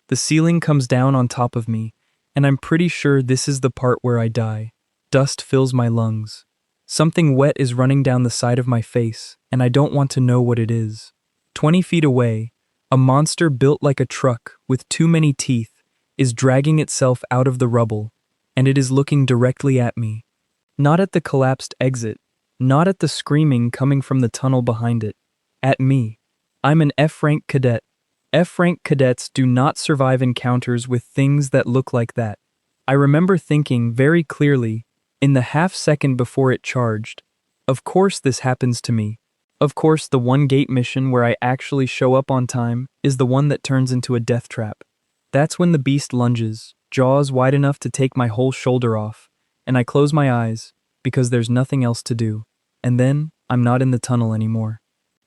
The ceiling comes down on top of me, and I'm pretty sure this is the part where I die. Dust fills my lungs. Something wet is running down the side of my face, and I don't want to know what it is. 20 feet away, a monster built like a truck with too many teeth is dragging itself out of the rubble, and it is looking directly at me. Not at the collapsed exit, not at the screaming coming from the tunnel behind it. At me. I'm an F-rank cadet. F-rank cadets do not survive encounters with things that look like that. I remember thinking very clearly, in the half-second before it charged, of course this happens to me. Of course the one gate mission where I actually show up on time is the one that turns into a death trap. That's when the beast lunges, jaws wide enough to take my whole shoulder off, and I close my eyes, because there's nothing else to do. And then, I'm not in the tunnel anymore.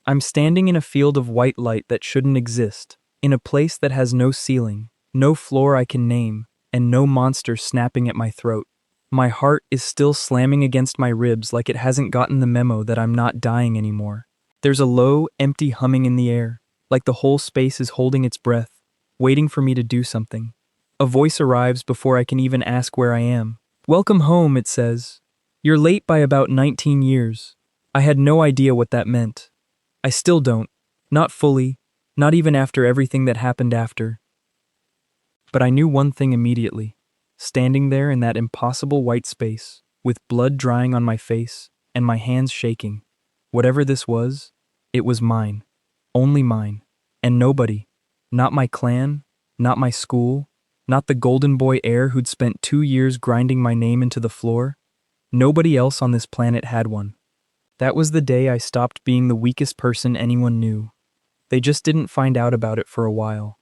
I'm standing in a field of white light that shouldn't exist, in a place that has no ceiling, no floor I can name, and no monster snapping at my throat. My heart is still slamming against my ribs like it hasn't gotten the memo that I'm not dying anymore. There's a low, empty humming in the air, like the whole space is holding its breath, waiting for me to do something. A voice arrives before I can even ask where I am. "Welcome home," it says. "You're late by about 19 years. I had no idea what that meant. I still don't. Not fully, not even after everything that happened after. But I knew one thing immediately. Standing there in that impossible white space, with blood drying on my face and my hands shaking. Whatever this was, it was mine. Only mine. And nobody. Not my clan, not my school, not the golden boy heir who'd spent 2 years grinding my name into the floor. Nobody else on this planet had one. That was the day I stopped being the weakest person anyone knew. They just didn't find out about it for a while.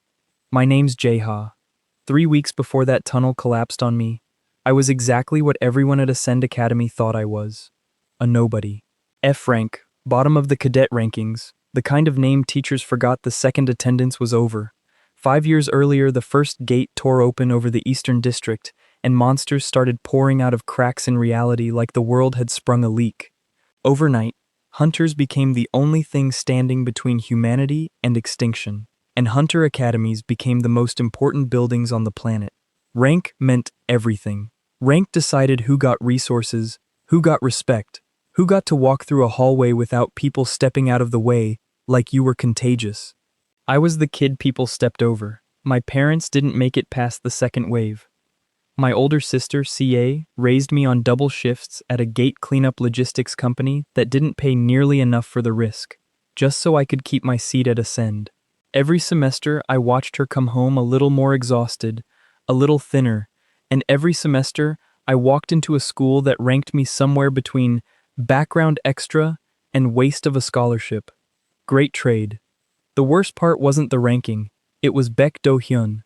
My name's Jae-Ha. 3 weeks before that tunnel collapsed on me, I was exactly what everyone at Ascend Academy thought I was. A nobody. F rank, bottom of the cadet rankings, the kind of name teachers forgot the second attendance was over. 5 years earlier, the first gate tore open over the Eastern District, and monsters started pouring out of cracks in reality like the world had sprung a leak. Overnight, hunters became the only thing standing between humanity and extinction, and hunter academies became the most important buildings on the planet. Rank meant everything. Rank decided who got resources, who got respect, who got to walk through a hallway without people stepping out of the way like you were contagious. I was the kid people stepped over. My parents didn't make it past the second wave. My older sister, CA, raised me on double shifts at a gate cleanup logistics company that didn't pay nearly enough for the risk, just so I could keep my seat at Ascend. Every semester, I watched her come home a little more exhausted, a little thinner, and every semester, I walked into a school that ranked me somewhere between background extra and waste of a scholarship. Great trade. The worst part wasn't the ranking, it was Baek Do-hyun.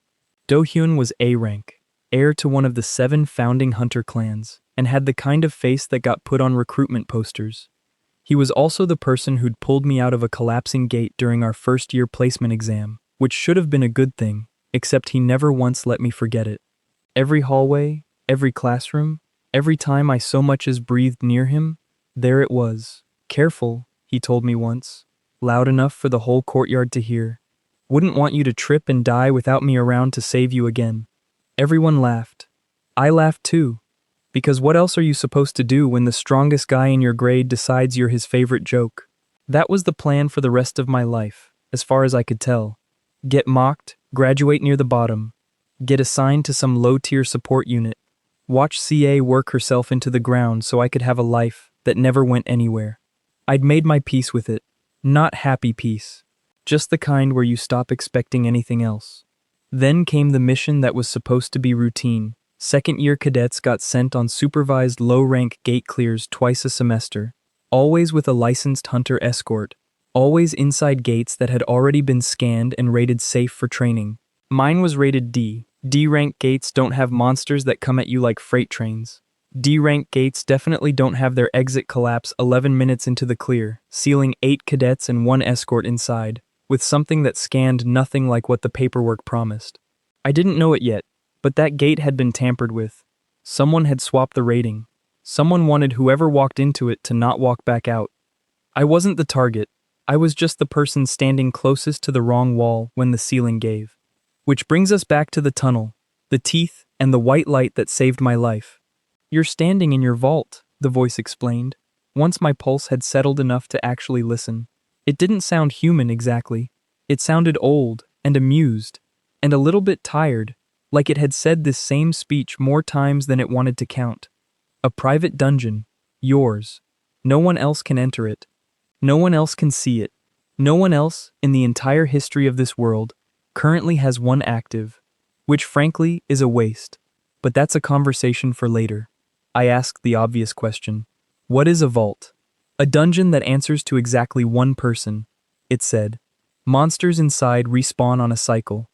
Do-hyun was A rank, heir to one of the 7 founding hunter clans, and had the kind of face that got put on recruitment posters. He was also the person who'd pulled me out of a collapsing gate during our first-year placement exam, which should have been a good thing, except he never once let me forget it. Every hallway, every classroom, every time I so much as breathed near him, there it was. "Careful," he told me once, loud enough for the whole courtyard to hear. "Wouldn't want you to trip and die without me around to save you again." Everyone laughed. I laughed too. Because what else are you supposed to do when the strongest guy in your grade decides you're his favorite joke? That was the plan for the rest of my life, as far as I could tell. Get mocked, graduate near the bottom, get assigned to some low-tier support unit, watch CA work herself into the ground so I could have a life that never went anywhere. I'd made my peace with it. Not happy peace. Just the kind where you stop expecting anything else. Then came the mission that was supposed to be routine. Second-year cadets got sent on supervised low-rank gate clears twice a semester, always with a licensed hunter escort, always inside gates that had already been scanned and rated safe for training. Mine was rated D. D-rank gates don't have monsters that come at you like freight trains. D-rank gates definitely don't have their exit collapse 11 minutes into the clear, sealing 8 cadets and 1 escort inside, with something that scanned nothing like what the paperwork promised. I didn't know it yet, but that gate had been tampered with. Someone had swapped the rating. Someone wanted whoever walked into it to not walk back out. I wasn't the target. I was just the person standing closest to the wrong wall when the ceiling gave. Which brings us back to the tunnel, the teeth, and the white light that saved my life. You're standing in your vault, the voice explained, once my pulse had settled enough to actually listen. It didn't sound human exactly. It sounded old and amused, and a little bit tired, like it had said this same speech more times than it wanted to count. A private dungeon, yours. No one else can enter it. No one else can see it. No one else, in the entire history of this world, currently has one active, which frankly is a waste. But that's a conversation for later. I asked the obvious question. What is a vault? A dungeon that answers to exactly one person, it said. Monsters inside respawn on a cycle.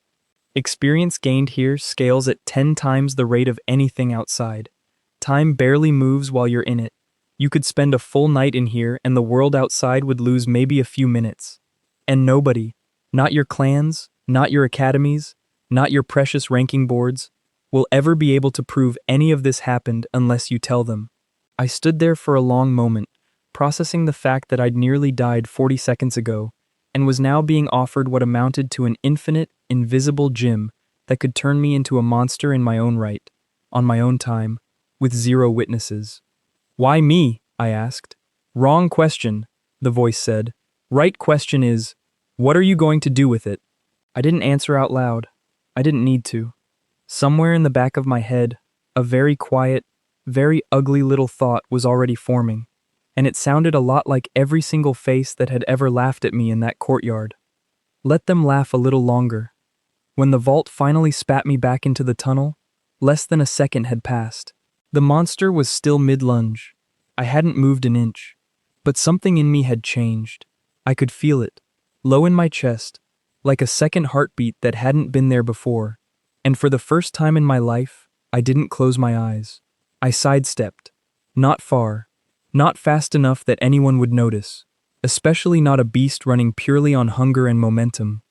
Experience gained here scales at 10 times the rate of anything outside. Time barely moves while you're in it. You could spend a full night in here and the world outside would lose maybe a few minutes. And nobody, not your clans, not your academies, not your precious ranking boards, will ever be able to prove any of this happened unless you tell them. I stood there for a long moment, processing the fact that I'd nearly died 40 seconds ago, and was now being offered what amounted to an infinite, invisible gym that could turn me into a monster in my own right, on my own time, with zero witnesses. Why me? I asked. Wrong question, the voice said. Right question is, what are you going to do with it? I didn't answer out loud. I didn't need to. Somewhere in the back of my head, a very quiet, very ugly little thought was already forming, and it sounded a lot like every single face that had ever laughed at me in that courtyard. Let them laugh a little longer. When the vault finally spat me back into the tunnel, less than a second had passed. The monster was still mid-lunge. I hadn't moved an inch, but something in me had changed. I could feel it, low in my chest, like a second heartbeat that hadn't been there before. And for the first time in my life, I didn't close my eyes. I sidestepped. Not far. Not fast enough that anyone would notice, especially not a beast running purely on hunger and momentum.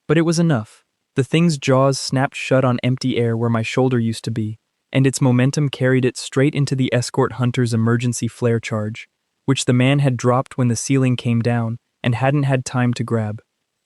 But it was enough. The thing's jaws snapped shut on empty air where my shoulder used to be, and its momentum carried it straight into the escort hunter's emergency flare charge, which the man had dropped when the ceiling came down and hadn't had time to grab.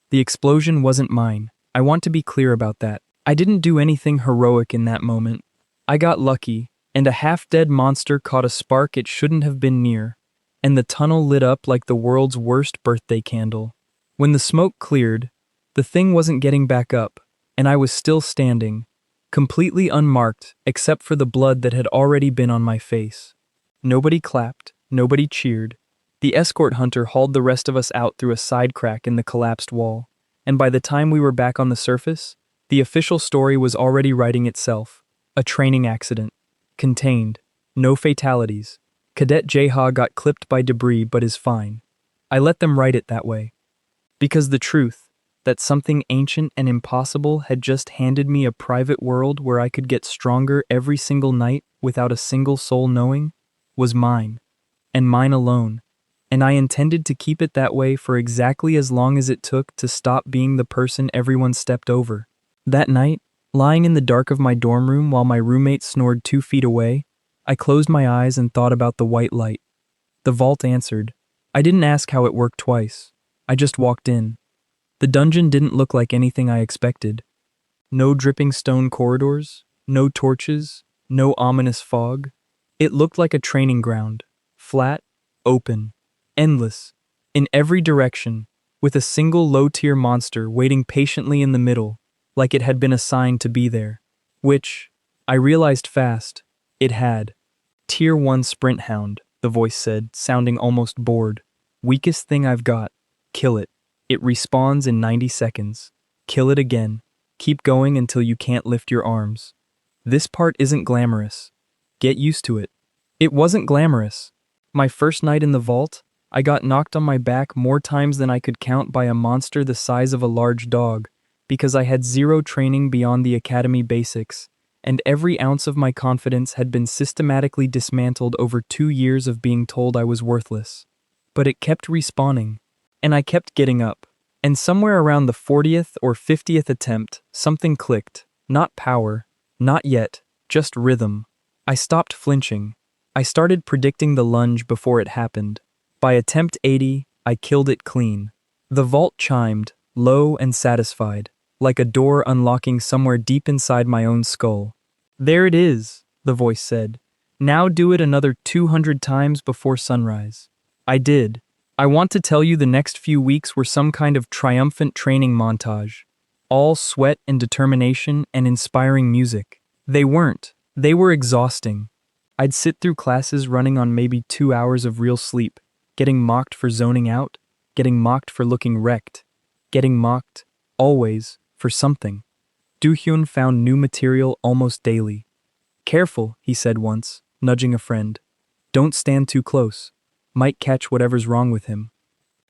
The explosion wasn't mine. I want to be clear about that. I didn't do anything heroic in that moment. I got lucky, and a half-dead monster caught a spark it shouldn't have been near, and the tunnel lit up like the world's worst birthday candle. When the smoke cleared, the thing wasn't getting back up, and I was still standing, completely unmarked except for the blood that had already been on my face. Nobody clapped, nobody cheered. The escort hunter hauled the rest of us out through a side crack in the collapsed wall, and by the time we were back on the surface, the official story was already writing itself. A training accident. Contained. No fatalities. Cadet Jae-Ha got clipped by debris but is fine. I let them write it that way. Because the truth, that something ancient and impossible had just handed me a private world where I could get stronger every single night without a single soul knowing, was mine. And mine alone. And I intended to keep it that way for exactly as long as it took to stop being the person everyone stepped over. That night, lying in the dark of my dorm room while my roommate snored 2 feet away, I closed my eyes and thought about the white light. The vault answered. I didn't ask how it worked twice. I just walked in. The dungeon didn't look like anything I expected. No dripping stone corridors, no torches, no ominous fog. It looked like a training ground, flat, open, endless, in every direction, with a single low-tier monster waiting patiently in the middle, like it had been assigned to be there. Which, I realized fast, it had. Tier 1 sprint hound, the voice said, sounding almost bored. Weakest thing I've got. Kill it. It respawns in 90 seconds. Kill it again. Keep going until you can't lift your arms. This part isn't glamorous. Get used to it. It wasn't glamorous. My first night in the vault, I got knocked on my back more times than I could count by a monster the size of a large dog, because I had zero training beyond the academy basics, and every ounce of my confidence had been systematically dismantled over 2 years of being told I was worthless. But it kept respawning, and I kept getting up, and somewhere around the 40th or 50th attempt, something clicked. Not power, not yet, just rhythm. I stopped flinching. I started predicting the lunge before it happened. By attempt 80, I killed it clean. The vault chimed, low and satisfied. like a door unlocking somewhere deep inside my own skull. "There it is," the voice said. "Now do it another 200 times before sunrise." I did. I want to tell you the next few weeks were some kind of triumphant training montage. All sweat and determination and inspiring music. They weren't. They were exhausting. I'd sit through classes running on maybe 2 hours of real sleep, getting mocked for zoning out, getting mocked for looking wrecked, getting mocked, always, for something. Do-hyun found new material almost daily. "Careful," he said once, nudging a friend. "Don't stand too close. Might catch whatever's wrong with him."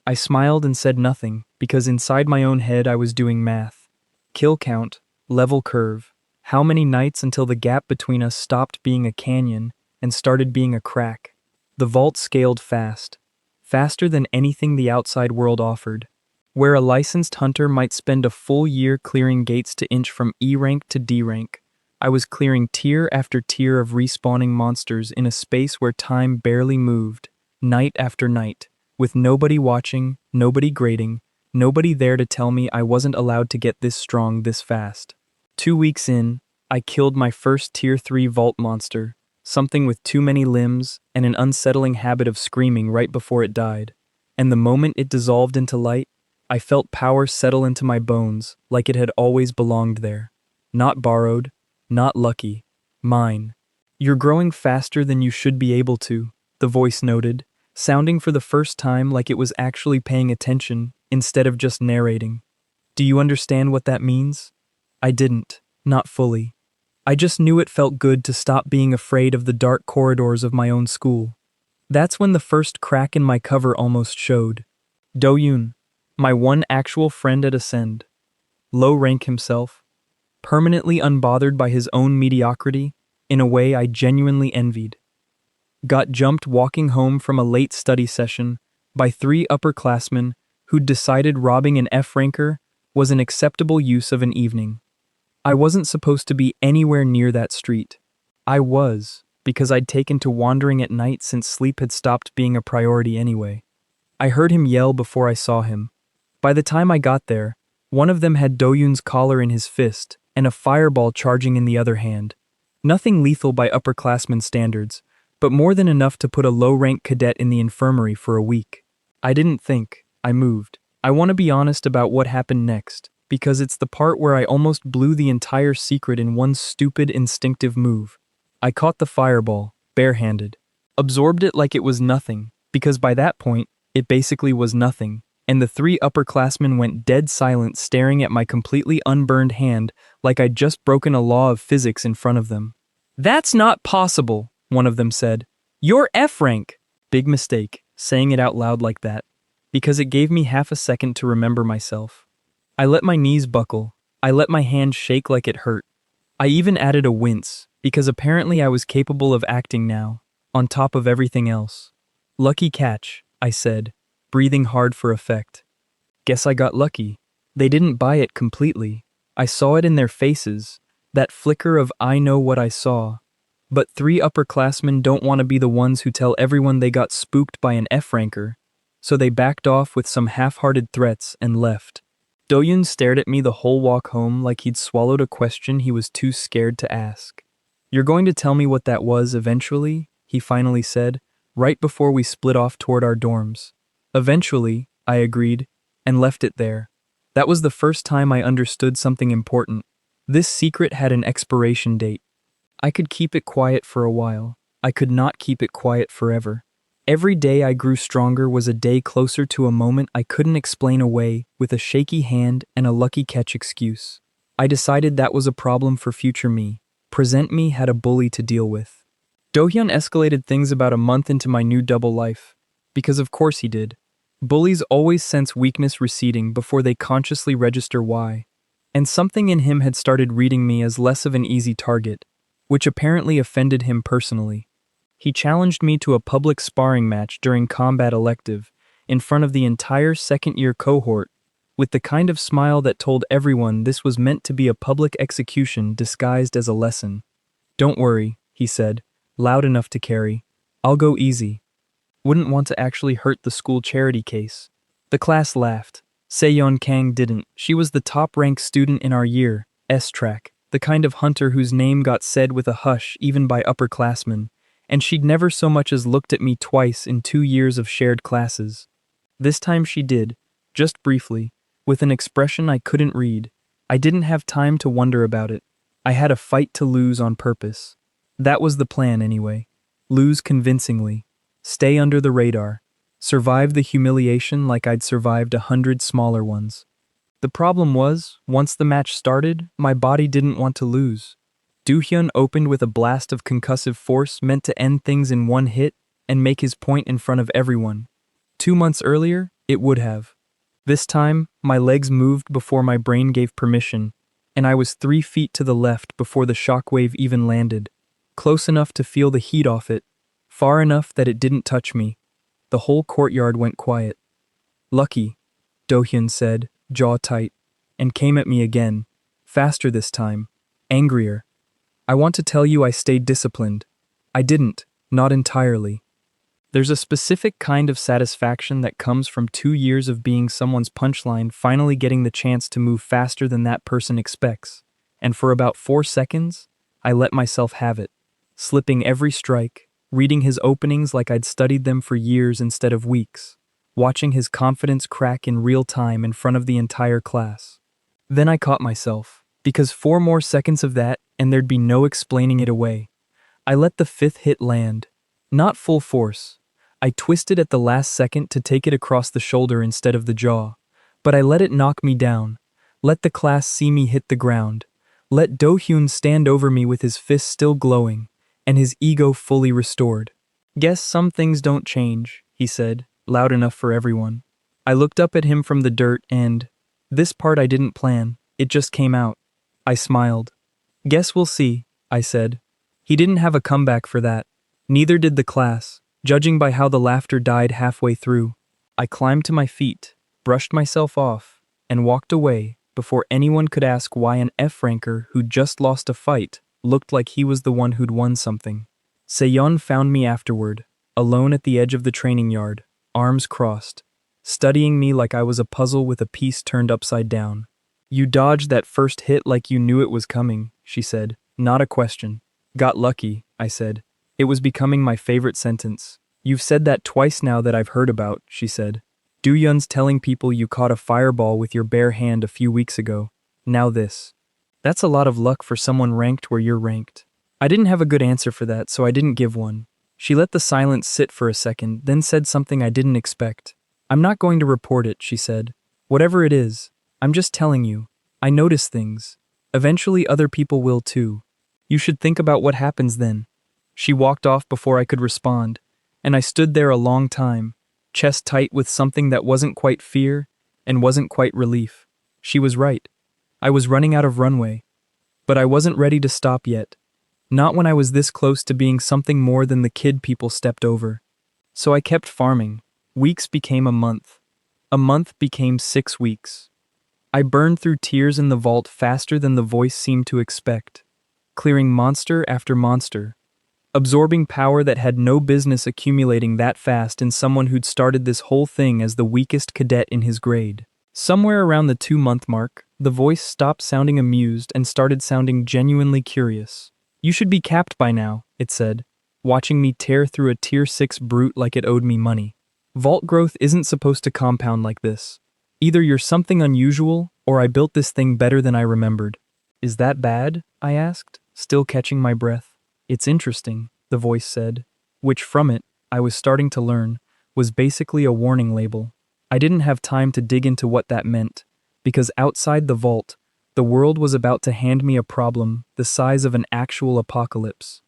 I smiled and said nothing, because inside my own head I was doing math. Kill count, level curve, how many nights until the gap between us stopped being a canyon and started being a crack. The vault scaled fast, faster than anything the outside world offered. Where a licensed hunter might spend a full year clearing gates to inch from E rank to D rank, I was clearing tier after tier of respawning monsters in a space where time barely moved, night after night, with nobody watching, nobody grading, nobody there to tell me I wasn't allowed to get this strong this fast. 2 weeks in, I killed my first tier 3 vault monster, something with too many limbs and an unsettling habit of screaming right before it died. And the moment it dissolved into light, I felt power settle into my bones like it had always belonged there. Not borrowed, not lucky, mine. "You're growing faster than you should be able to," the voice noted, sounding for the first time like it was actually paying attention instead of just narrating. "Do you understand what that means?" I didn't, not fully. I just knew it felt good to stop being afraid of the dark corridors of my own school. That's when the first crack in my cover almost showed. Do-hyun, my one actual friend at Ascend. Low rank himself, permanently unbothered by his own mediocrity, in a way I genuinely envied. Got jumped walking home from a late study session by 3 upperclassmen who'd decided robbing an F-ranker was an acceptable use of an evening. I wasn't supposed to be anywhere near that street. I was, because I'd taken to wandering at night since sleep had stopped being a priority anyway. I heard him yell before I saw him. By the time I got there, one of them had Do-hyun's collar in his fist and a fireball charging in the other hand. Nothing lethal by upperclassmen standards, but more than enough to put a low-rank cadet in the infirmary for a week. I didn't think, I moved. I want to be honest about what happened next, because it's the part where I almost blew the entire secret in one stupid instinctive move. I caught the fireball, barehanded. Absorbed it like it was nothing, because by that point, it basically was nothing, and the 3 upperclassmen went dead silent staring at my completely unburned hand like I'd just broken a law of physics in front of them. "That's not possible," one of them said. "You're F rank." Big mistake, saying it out loud like that, because it gave me half a second to remember myself. I let my knees buckle. I let my hand shake like it hurt. I even added a wince, because apparently I was capable of acting now, on top of everything else. "Lucky catch," I said, breathing hard for effect. Guess I got lucky. They didn't buy it completely. I saw it in their faces, that flicker of "I know what I saw." But 3 upperclassmen don't want to be the ones who tell everyone they got spooked by an F-ranker, so they backed off with some half-hearted threats and left. Do-hyun stared at me the whole walk home like he'd swallowed a question he was too scared to ask. "You're going to tell me what that was eventually?" he finally said, right before we split off toward our dorms. "Eventually," I agreed, and left it there. That was the first time I understood something important. This secret had an expiration date. I could keep it quiet for a while. I could not keep it quiet forever. Every day I grew stronger was a day closer to a moment I couldn't explain away with a shaky hand and a lucky catch excuse. I decided that was a problem for future me. Present me had a bully to deal with. Do-hyun escalated things about a month into my new double life. Because of course he did. Bullies always sense weakness receding before they consciously register why. And something in him had started reading me as less of an easy target, which apparently offended him personally. He challenged me to a public sparring match during combat elective, in front of the entire second-year cohort, with the kind of smile that told everyone this was meant to be a public execution disguised as a lesson. "Don't worry," he said, loud enough to carry. "I'll go easy. Wouldn't want to actually hurt the school charity case." The class laughed. Seyeon Kang didn't. She was the top-ranked student in our year, S-Track, the kind of hunter whose name got said with a hush even by upperclassmen, and she'd never so much as looked at me twice in 2 years of shared classes. This time she did, just briefly, with an expression I couldn't read. I didn't have time to wonder about it. I had a fight to lose on purpose. That was the plan anyway. Lose convincingly. Stay under the radar. Survive the humiliation like I'd survived 100 smaller ones. The problem was, once the match started, my body didn't want to lose. Do-hyun opened with a blast of concussive force meant to end things in one hit and make his point in front of everyone. 2 months earlier, it would have. This time, my legs moved before my brain gave permission, and I was 3 feet to the left before the shockwave even landed. Close enough to feel the heat off it, far enough that it didn't touch me. The whole courtyard went quiet. Lucky, Do-hyun said, jaw tight, and came at me again, faster this time, angrier. I want to tell you I stayed disciplined. I didn't, not entirely. There's a specific kind of satisfaction that comes from 2 years of being someone's punchline finally getting the chance to move faster than that person expects, and for about 4 seconds, I let myself have it, slipping every strike, reading his openings like I'd studied them for years instead of weeks, watching his confidence crack in real time in front of the entire class. Then I caught myself, because 4 more seconds of that and there'd be no explaining it away. I let the 5th hit land. Not full force. I twisted at the last second to take it across the shoulder instead of the jaw, but I let it knock me down. Let the class see me hit the ground. Let Do-hyun stand over me with his fist still glowing, and his ego fully restored. Guess some things don't change, he said, loud enough for everyone. I looked up at him from the dirt and, this part I didn't plan, it just came out. I smiled. Guess we'll see, I said. He didn't have a comeback for that. Neither did the class, judging by how the laughter died halfway through. I climbed to my feet, brushed myself off, and walked away before anyone could ask why an F-ranker who'd just lost a fight looked like he was the one who'd won something. Seyeon found me afterward, alone at the edge of the training yard, arms crossed, studying me like I was a puzzle with a piece turned upside down. You dodged that first hit like you knew it was coming, she said. Not a question. Got lucky, I said. It was becoming my favorite sentence. You've said that twice now that I've heard about, she said. Do-hyun's telling people you caught a fireball with your bare hand a few weeks ago. Now this. That's a lot of luck for someone ranked where you're ranked. I didn't have a good answer for that, so I didn't give one. She let the silence sit for a second, then said something I didn't expect. I'm not going to report it, she said. Whatever it is, I'm just telling you. I notice things. Eventually other people will too. You should think about what happens then. She walked off before I could respond, and I stood there a long time, chest tight with something that wasn't quite fear and wasn't quite relief. She was right. I was running out of runway. But I wasn't ready to stop yet. Not when I was this close to being something more than the kid people stepped over. So I kept farming. Weeks became a month. A month became 6 weeks. I burned through tears in the vault faster than the voice seemed to expect, clearing monster after monster, absorbing power that had no business accumulating that fast in someone who'd started this whole thing as the weakest cadet in his grade. Somewhere around the 2-month mark, the voice stopped sounding amused and started sounding genuinely curious. You should be capped by now, it said, watching me tear through a tier 6 brute like it owed me money. Vault growth isn't supposed to compound like this. Either you're something unusual, or I built this thing better than I remembered. Is that bad? I asked, still catching my breath. It's interesting, the voice said, which from it, I was starting to learn, was basically a warning label. I didn't have time to dig into what that meant, because outside the vault, the world was about to hand me a problem the size of an actual apocalypse.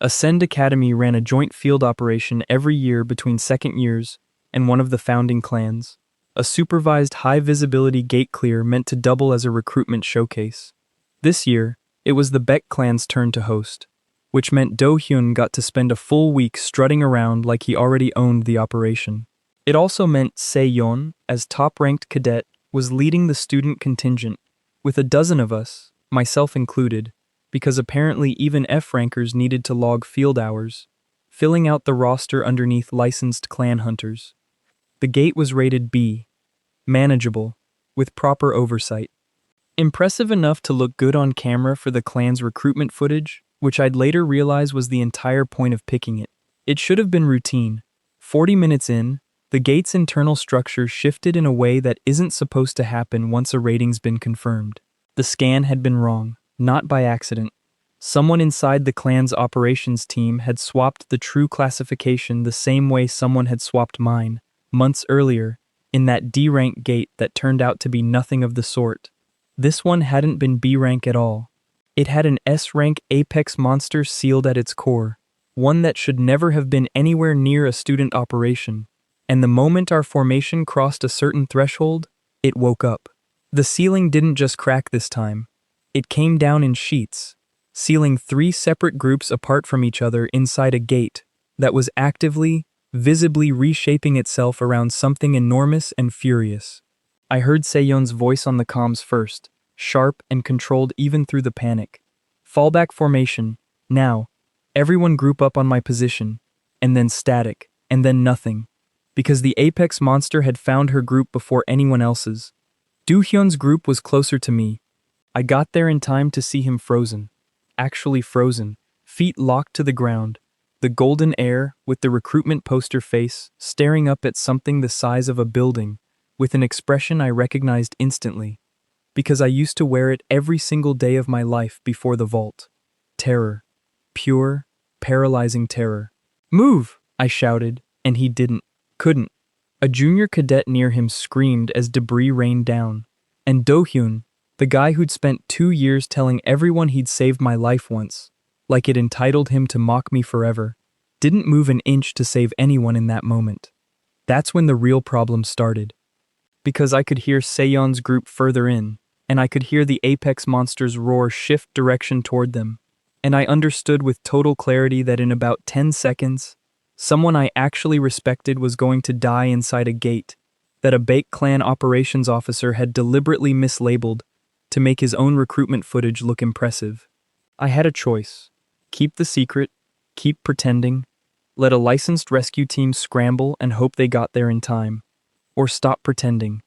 Ascend Academy ran a joint field operation every year between second years and one of the founding clans. A supervised high-visibility gate clear meant to double as a recruitment showcase. This year, it was the Baek clan's turn to host, which meant Do-hyun got to spend a full week strutting around like he already owned the operation. It also meant Seyeon, as top-ranked cadet, was leading the student contingent, with a dozen of us, myself included, because apparently even F-rankers needed to log field hours, filling out the roster underneath licensed clan hunters. The gate was rated B, manageable, with proper oversight. Impressive enough to look good on camera for the clan's recruitment footage, which I'd later realize was the entire point of picking it. It should have been routine. 40 minutes in, the gate's internal structure shifted in a way that isn't supposed to happen once a rating's been confirmed. The scan had been wrong, not by accident. Someone inside the clan's operations team had swapped the true classification the same way someone had swapped mine, months earlier, in that D-rank gate that turned out to be nothing of the sort. This one hadn't been B-rank at all. It had an S-rank apex monster sealed at its core, one that should never have been anywhere near a student operation. And the moment our formation crossed a certain threshold, it woke up. The ceiling didn't just crack this time. It came down in sheets, sealing 3 separate groups apart from each other inside a gate that was actively, visibly reshaping itself around something enormous and furious. I heard Seyeon's voice on the comms first, sharp and controlled even through the panic. Fallback formation, now. Everyone group up on my position, and then static, and then nothing. Because the apex monster had found her group before anyone else's. Do-hyun's group was closer to me. I got there in time to see him frozen. Actually frozen, feet locked to the ground, the golden air with the recruitment poster face staring up at something the size of a building, with an expression I recognized instantly, because I used to wear it every single day of my life before the vault. Terror. Pure, paralyzing terror. "Move!" I shouted, and he couldn't. A junior cadet near him screamed as debris rained down, and Do-hyun, the guy who'd spent 2 years telling everyone he'd saved my life once, like it entitled him to mock me forever, didn't move an inch to save anyone in that moment. That's when the real problem started. Because I could hear Seyeon's group further in, and I could hear the apex monster's roar shift direction toward them, and I understood with total clarity that in about 10 seconds, someone I actually respected was going to die inside a gate that a Bake Clan operations officer had deliberately mislabeled to make his own recruitment footage look impressive. I had a choice. Keep the secret, keep pretending, let a licensed rescue team scramble and hope they got there in time, or stop pretending.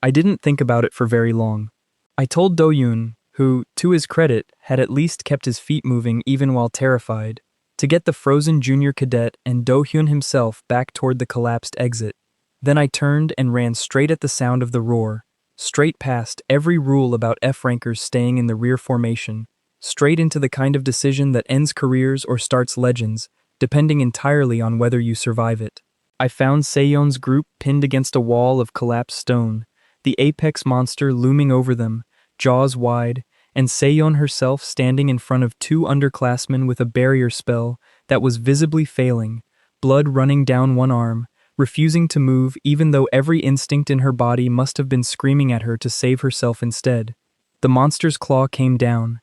I didn't think about it for very long. I told Do-hyun, who, to his credit, had at least kept his feet moving even while terrified, to get the frozen junior cadet and Do-hyun himself back toward the collapsed exit. Then I turned and ran straight at the sound of the roar, straight past every rule about F-rankers staying in the rear formation, straight into the kind of decision that ends careers or starts legends, depending entirely on whether you survive it. I found Seyeon's group pinned against a wall of collapsed stone, the apex monster looming over them, jaws wide, and Seyeon herself standing in front of 2 underclassmen with a barrier spell that was visibly failing, blood running down one arm, refusing to move even though every instinct in her body must have been screaming at her to save herself instead. The monster's claw came down.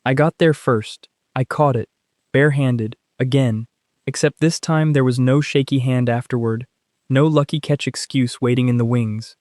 I got there first. I caught it, barehanded, again, except this time there was no shaky hand afterward, no lucky catch excuse waiting in the wings,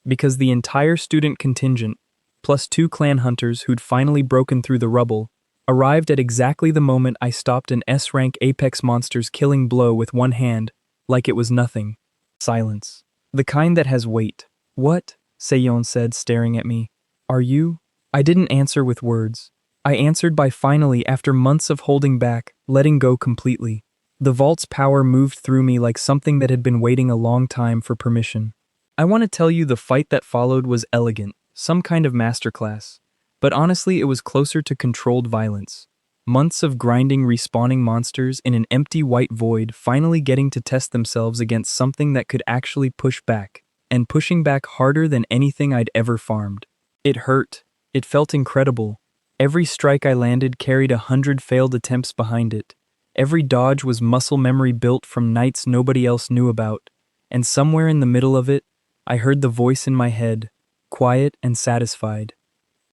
because the entire student contingent, plus 2 clan hunters who'd finally broken through the rubble, arrived at exactly the moment I stopped an S-rank apex monster's killing blow with one hand, like it was nothing. Silence. The kind that has weight. "What?" Seyeon said, staring at me. "Are you?" I didn't answer with words. I answered by finally, after months of holding back, letting go completely. The vault's power moved through me like something that had been waiting a long time for permission. I want to tell you the fight that followed was elegant, some kind of masterclass, but honestly it was closer to controlled violence. Months of grinding respawning monsters in an empty white void finally getting to test themselves against something that could actually push back, and pushing back harder than anything I'd ever farmed. It hurt. It felt incredible. Every strike I landed carried 100 failed attempts behind it. Every dodge was muscle memory built from nights nobody else knew about, and somewhere in the middle of it, I heard the voice in my head, quiet and satisfied.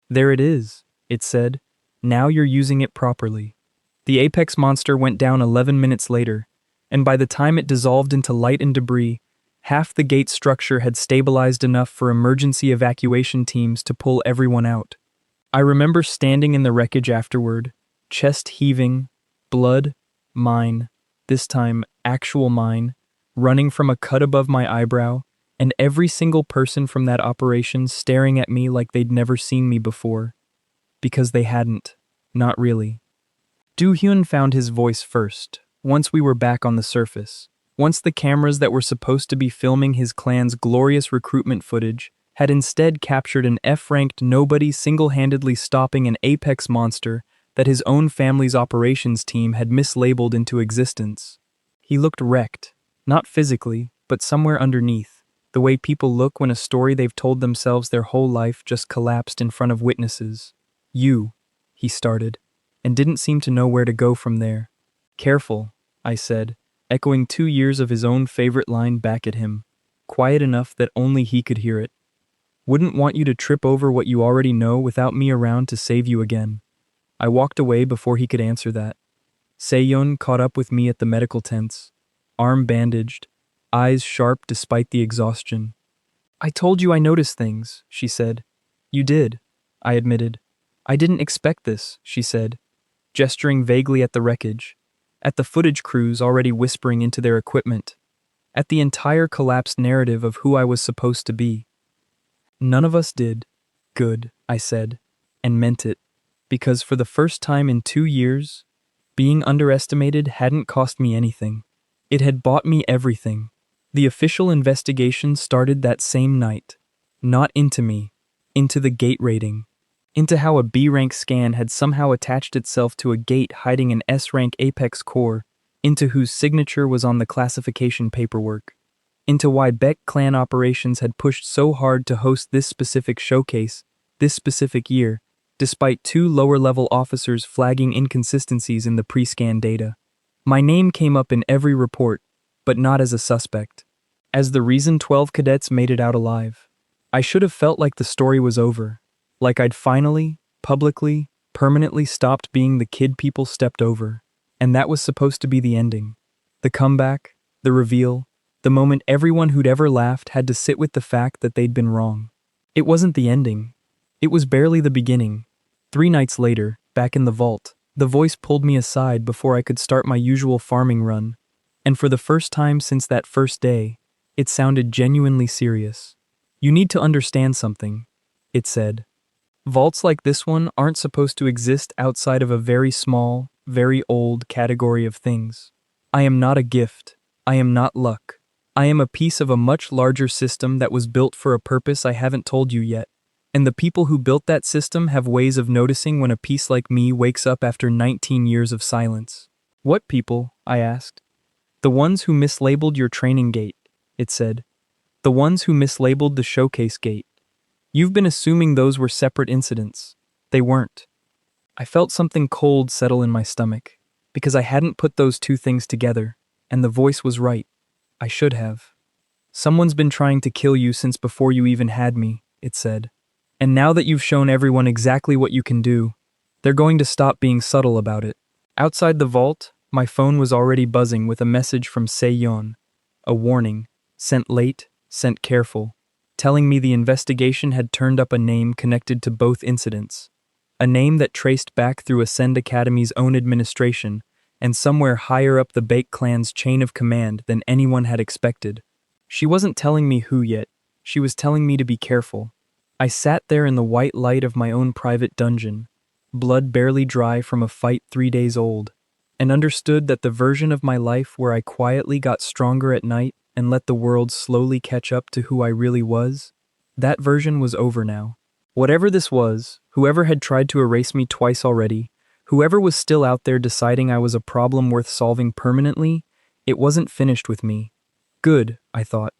"There it is," it said. "Now you're using it properly." The apex monster went down 11 minutes later, and by the time it dissolved into light and debris, half the gate structure had stabilized enough for emergency evacuation teams to pull everyone out. I remember standing in the wreckage afterward, chest heaving, blood, mine, this time actual mine, running from a cut above my eyebrow, and every single person from that operation staring at me like they'd never seen me before. Because they hadn't. Not really. Do-hyun found his voice first, once we were back on the surface. Once the cameras that were supposed to be filming his clan's glorious recruitment footage had instead captured an F-ranked nobody single-handedly stopping an apex monster that his own family's operations team had mislabeled into existence. He looked wrecked, not physically, but somewhere underneath, the way people look when a story they've told themselves their whole life just collapsed in front of witnesses. He started, and didn't seem to know where to go from there. Careful, I said, echoing 2 years of his own favorite line back at him, quiet enough that only he could hear it. Wouldn't want you to trip over what you already know without me around to save you again. I walked away before he could answer that. Seyun caught up with me at the medical tents, arm bandaged, eyes sharp despite the exhaustion. I told you I noticed things, she said. You did, I admitted. I didn't expect this, she said, gesturing vaguely at the wreckage, at the footage crews already whispering into their equipment, at the entire collapsed narrative of who I was supposed to be. None of us did. Good, I said, and meant it, because for the first time in 2 years, being underestimated hadn't cost me anything. It had bought me everything. The official investigation started that same night. Not into me, into the gate rating, into how a B-rank scan had somehow attached itself to a gate hiding an S-rank apex core, into whose signature was on the classification paperwork, into why Beck clan operations had pushed so hard to host this specific showcase, this specific year, despite 2 lower-level officers flagging inconsistencies in the pre-scan data. My name came up in every report, but not as a suspect. As the reason 12 cadets made it out alive. I should have felt like the story was over, like I'd finally, publicly, permanently stopped being the kid people stepped over, and that was supposed to be the ending. The comeback, the reveal, the moment everyone who'd ever laughed had to sit with the fact that they'd been wrong. It wasn't the ending. It was barely the beginning. 3 nights later, back in the vault, the voice pulled me aside before I could start my usual farming run, and for the first time since that first day, it sounded genuinely serious. You need to understand something, it said. Vaults like this one aren't supposed to exist outside of a very small, very old category of things. I am not a gift. I am not luck. I am a piece of a much larger system that was built for a purpose I haven't told you yet. And the people who built that system have ways of noticing when a piece like me wakes up after 19 years of silence. What people? I asked. The ones who mislabeled your training gate, it said. The ones who mislabeled the showcase gate. You've been assuming those were separate incidents. They weren't. I felt something cold settle in my stomach, because I hadn't put those 2 things together, and the voice was right. I should have. Someone's been trying to kill you since before you even had me, it said. And now that you've shown everyone exactly what you can do, they're going to stop being subtle about it. Outside the vault, my phone was already buzzing with a message from Seyun, a warning, sent late, sent careful, telling me the investigation had turned up a name connected to both incidents. A name that traced back through Ascend Academy's own administration and somewhere higher up the Bake clan's chain of command than anyone had expected. She wasn't telling me who yet, she was telling me to be careful. I sat there in the white light of my own private dungeon, blood barely dry from a fight 3 days old, and understood that the version of my life where I quietly got stronger at night and let the world slowly catch up to who I really was, that version was over now. Whatever this was, whoever had tried to erase me twice already, whoever was still out there deciding I was a problem worth solving permanently, it wasn't finished with me. Good, I thought.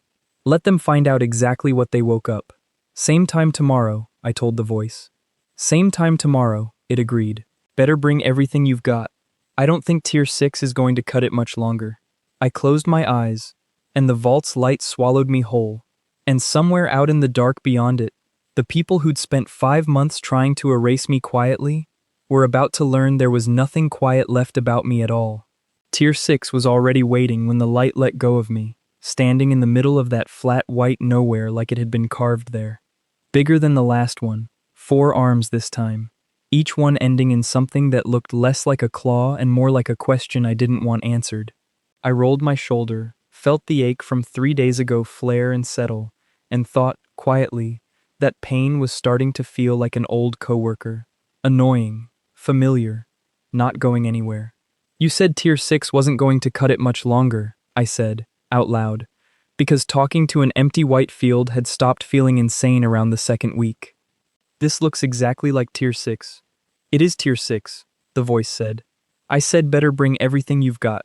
Let them find out exactly what they woke up. Same time tomorrow, I told the voice. Same time tomorrow, it agreed. Better bring everything you've got. I don't think Tier 6 is going to cut it much longer. I closed my eyes, and the vault's light swallowed me whole. And somewhere out in the dark beyond it, the people who'd spent 5 months trying to erase me quietly were about to learn there was nothing quiet left about me at all. Tier 6 was already waiting when the light let go of me, standing in the middle of that flat white nowhere like it had been carved there. Bigger than the last one, 4 arms this time, each one ending in something that looked less like a claw and more like a question I didn't want answered. I rolled my shoulder, felt the ache from 3 days ago flare and settle, and thought, quietly, that pain was starting to feel like an old coworker. Annoying, familiar, not going anywhere. You said Tier 6 wasn't going to cut it much longer, I said, out loud, because talking to an empty white field had stopped feeling insane around the second week. This looks exactly like Tier 6. It is Tier 6, the voice said. I said better bring everything you've got.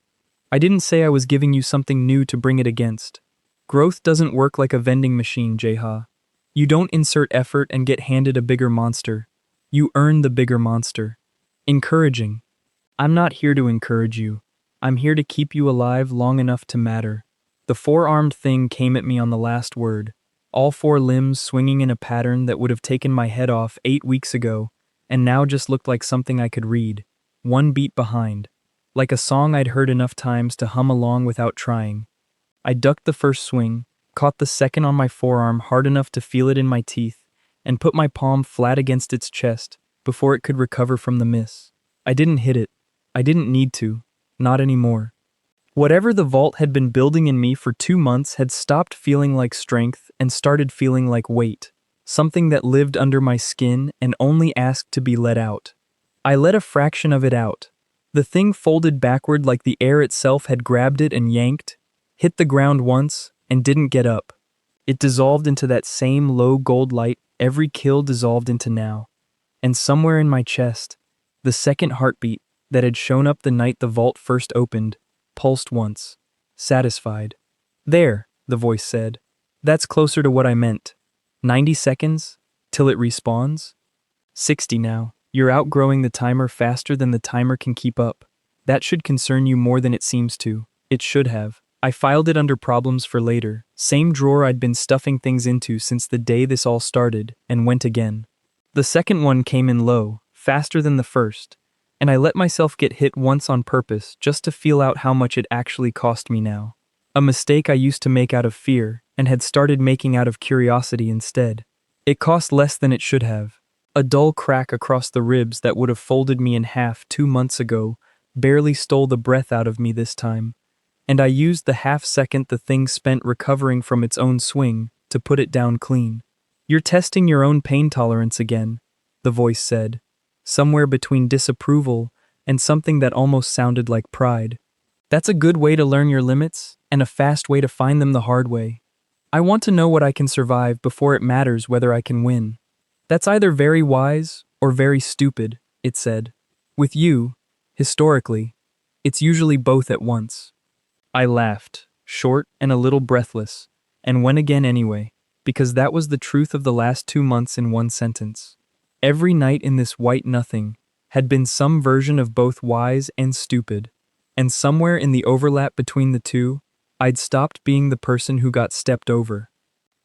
I didn't say I was giving you something new to bring it against. Growth doesn't work like a vending machine, Jae-Ha. You don't insert effort and get handed a bigger monster. You earn the bigger monster. Encouraging. I'm not here to encourage you. I'm here to keep you alive long enough to matter. The four-armed thing came at me on the last word, all four limbs swinging in a pattern that would have taken my head off 8 weeks ago, and now just looked like something I could read, one beat behind, like a song I'd heard enough times to hum along without trying. I ducked the first swing, caught the second on my forearm hard enough to feel it in my teeth, and put my palm flat against its chest before it could recover from the miss. I didn't hit it. I didn't need to. Not anymore. Whatever the vault had been building in me for 2 months had stopped feeling like strength and started feeling like weight, something that lived under my skin and only asked to be let out. I let a fraction of it out. The thing folded backward like the air itself had grabbed it and yanked, hit the ground once, and didn't get up. It dissolved into that same low gold light every kill dissolved into now. And somewhere in my chest, the second heartbeat that had shown up the night the vault first opened, pulsed once, satisfied. There, the voice said. That's closer to what I meant. 90 seconds? Till it respawns? 60 now. You're outgrowing the timer faster than the timer can keep up. That should concern you more than it seems to. It should have. I filed it under problems for later. Same drawer I'd been stuffing things into since the day this all started, and went again. The second one came in low, faster than the first, and I let myself get hit once on purpose just to feel out how much it actually cost me now. A mistake I used to make out of fear, and had started making out of curiosity instead. It cost less than it should have. A dull crack across the ribs that would have folded me in half 2 months ago barely stole the breath out of me this time, and I used the half second the thing spent recovering from its own swing to put it down clean. You're testing your own pain tolerance again, the voice said, somewhere between disapproval and something that almost sounded like pride. That's a good way to learn your limits, and a fast way to find them the hard way. I want to know what I can survive before it matters whether I can win. That's either very wise or very stupid, it said. With you, historically, it's usually both at once. I laughed, short and a little breathless, and went again anyway, because that was the truth of the last 2 months in one sentence. Every night in this white nothing had been some version of both wise and stupid, and somewhere in the overlap between the two, I'd stopped being the person who got stepped over.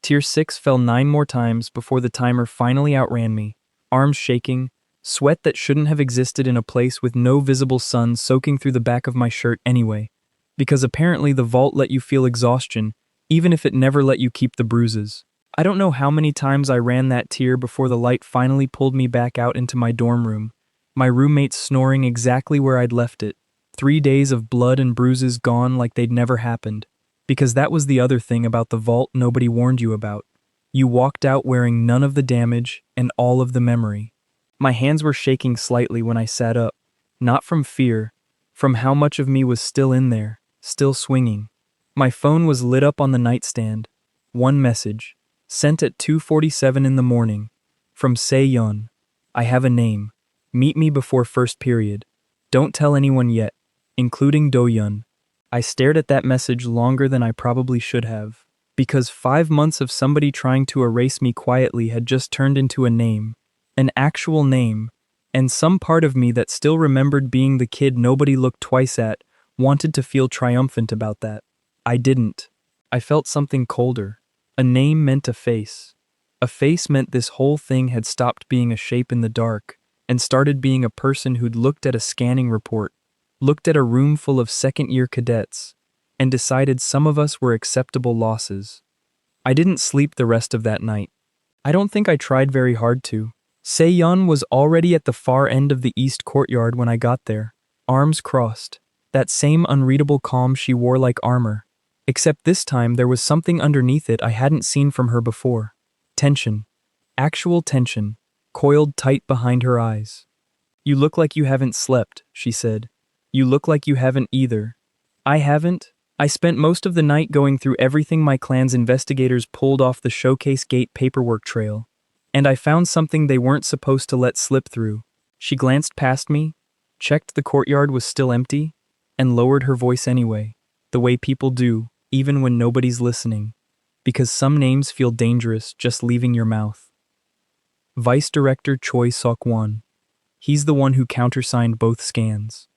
Tier 6 fell 9 more times before the timer finally outran me, arms shaking, sweat that shouldn't have existed in a place with no visible sun soaking through the back of my shirt anyway, because apparently the vault let you feel exhaustion, even if it never let you keep the bruises. I don't know how many times I ran that tier before the light finally pulled me back out into my dorm room, my roommates snoring exactly where I'd left it, 3 days of blood and bruises gone like they'd never happened. Because that was the other thing about the vault nobody warned you about. You walked out wearing none of the damage and all of the memory. My hands were shaking slightly when I sat up, not from fear, from how much of me was still in there, still swinging. My phone was lit up on the nightstand. One message, sent at 2:47 in the morning, from Se-yeon. I have a name. Meet me before first period. Don't tell anyone yet, including Do-yeon. I stared at that message longer than I probably should have, because 5 months of somebody trying to erase me quietly had just turned into a name, an actual name, and some part of me that still remembered being the kid nobody looked twice at wanted to feel triumphant about that. I didn't. I felt something colder. A name meant a face. A face meant this whole thing had stopped being a shape in the dark and started being a person who'd looked at a scanning report, looked at a room full of second-year cadets, and decided some of us were acceptable losses. I didn't sleep the rest of that night. I don't think I tried very hard to. Se-yeon was already at the far end of the east courtyard when I got there, arms crossed, that same unreadable calm she wore like armor. Except this time there was something underneath it I hadn't seen from her before. Tension. Actual tension, coiled tight behind her eyes. "You look like you haven't slept," she said. "You look like you haven't either." "I haven't. I spent most of the night going through everything my clan's investigators pulled off the showcase gate paperwork trail. And I found something they weren't supposed to let slip through." She glanced past me, checked the courtyard was still empty, and lowered her voice anyway, the way people do, even when nobody's listening. Because some names feel dangerous just leaving your mouth. Vice Director Choi Sok-won. He's the one who countersigned both scans.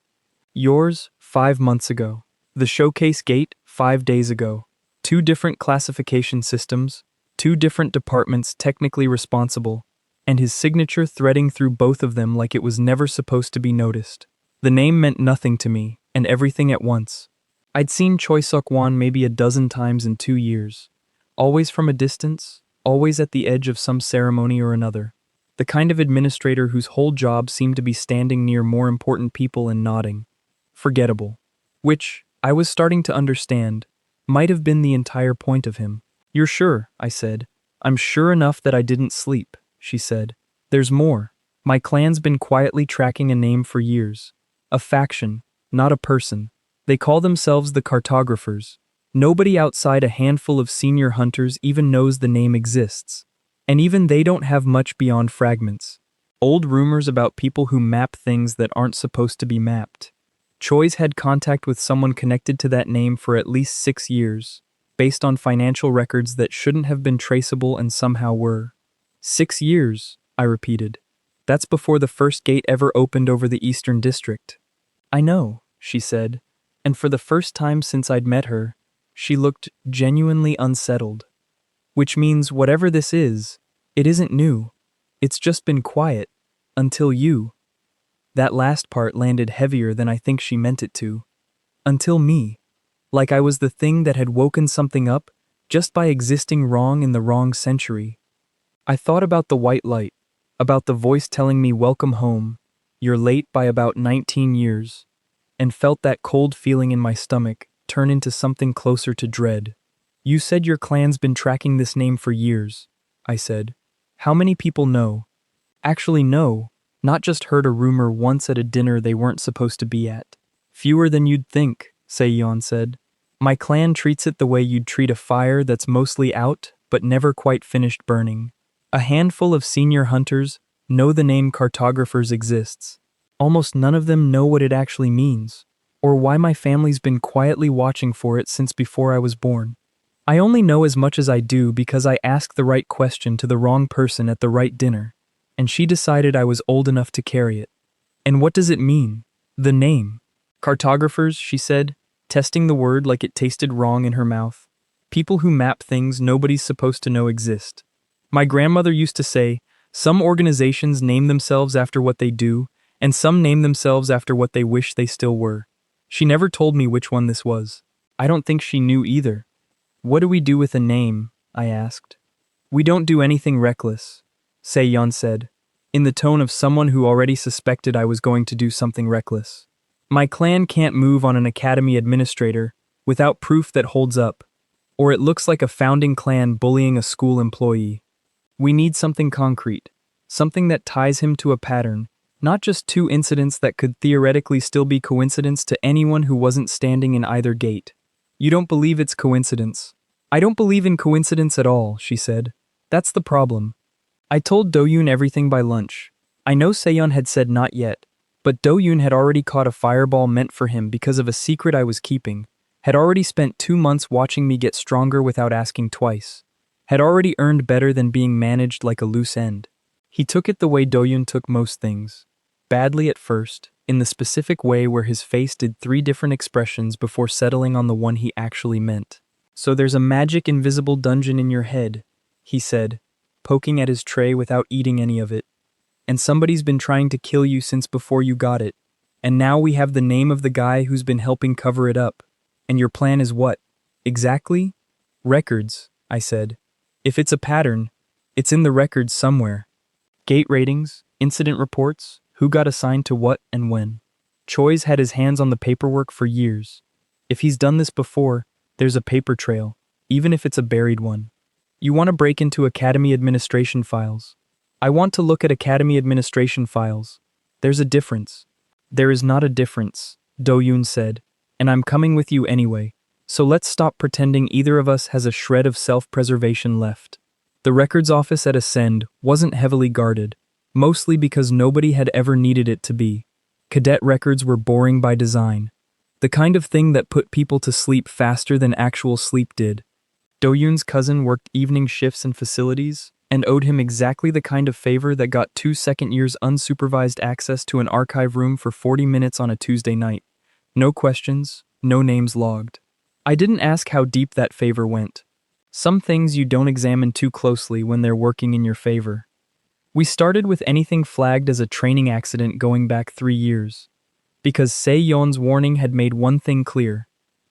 Yours, 5 months ago. The showcase gate, 5 days ago. 2 different classification systems, 2 different departments technically responsible, and his signature threading through both of them like it was never supposed to be noticed. The name meant nothing to me, and everything at once. I'd seen Choi Sok-won maybe a dozen times in 2 years. Always from a distance, always at the edge of some ceremony or another. The kind of administrator whose whole job seemed to be standing near more important people and nodding. Forgettable. Which, I was starting to understand, might have been the entire point of him. "You're sure?" I said. "I'm sure enough that I didn't sleep," she said. "There's more. My clan's been quietly tracking a name for years. A faction, not a person. They call themselves the Cartographers. Nobody outside a handful of senior hunters even knows the name exists. And even they don't have much beyond fragments. Old rumors about people who map things that aren't supposed to be mapped. Choi's had contact with someone connected to that name for at least 6 years, based on financial records that shouldn't have been traceable and somehow were. 6 years, I repeated. That's before the first gate ever opened over the Eastern District. "I know," she said, and for the first time since I'd met her, she looked genuinely unsettled. "Which means whatever this is, it isn't new. It's just been quiet. Until you." That last part landed heavier than I think she meant it to. Until me. Like I was the thing that had woken something up just by existing wrong in the wrong century. I thought about the white light, about the voice telling me welcome home, you're late by about 19 years, and felt that cold feeling in my stomach turn into something closer to dread. "You said your clan's been tracking this name for years," I said. "How many people know?" "Actually know, not just heard a rumor once at a dinner they weren't supposed to be at." "Fewer than you'd think," Se-yeon said. "My clan treats it the way you'd treat a fire that's mostly out but never quite finished burning. A handful of senior hunters know the name Cartographers exists. Almost none of them know what it actually means, or why my family's been quietly watching for it since before I was born. I only know as much as I do because I asked the right question to the wrong person at the right dinner, and she decided I was old enough to carry it. And what does it mean? The name." "Cartographers," she said, testing the word like it tasted wrong in her mouth. "People who map things nobody's supposed to know exist. My grandmother used to say, some organizations name themselves after what they do, and some name themselves after what they wish they still were. She never told me which one this was. I don't think she knew either." "What do we do with a name?" I asked. "We don't do anything reckless," Se-yeon said, in the tone of someone who already suspected I was going to do something reckless. "My clan can't move on an academy administrator without proof that holds up, or it looks like a founding clan bullying a school employee. We need something concrete, something that ties him to a pattern, not just 2 incidents that could theoretically still be coincidence to anyone who wasn't standing in either gate." "You don't believe it's coincidence." "I don't believe in coincidence at all," she said. "That's the problem." I told Do-yoon everything by lunch. I know Se-yeon had said not yet, but Do-yoon had already caught a fireball meant for him because of a secret I was keeping, had already spent 2 months watching me get stronger without asking twice, had already earned better than being managed like a loose end. He took it the way Do-yoon took most things. Badly at first, in the specific way where his face did 3 different expressions before settling on the one he actually meant. "So there's a magic invisible dungeon in your head," he said, poking at his tray without eating any of it. "And somebody's been trying to kill you since before you got it. And now we have the name of the guy who's been helping cover it up. And your plan is what? Exactly?" "Records," I said. "If it's a pattern, it's in the records somewhere. Gate ratings, incident reports, who got assigned to what and when. Choi's had his hands on the paperwork for years. If he's done this before, There's a paper trail, even if it's a buried one. You want to break into Academy administration files. I want to look at Academy administration files. There's a difference. There is not a difference, Do-yoon said, and I'm coming with you anyway, so let's stop pretending either of us has a shred of self-preservation left. The records office at Ascend wasn't heavily guarded, mostly because nobody had ever needed it to be. Cadet records were boring by design, the kind of thing that put people to sleep faster than actual sleep did. Do-yoon's cousin worked evening shifts in facilities and owed him exactly the kind of favor that got 2 second years unsupervised access to an archive room for 40 minutes on a Tuesday night. No questions, no names logged. I didn't ask how deep that favor went. Some things you don't examine too closely when they're working in your favor. We started with anything flagged as a training accident going back 3 years. Because Se-yeon's warning had made one thing clear.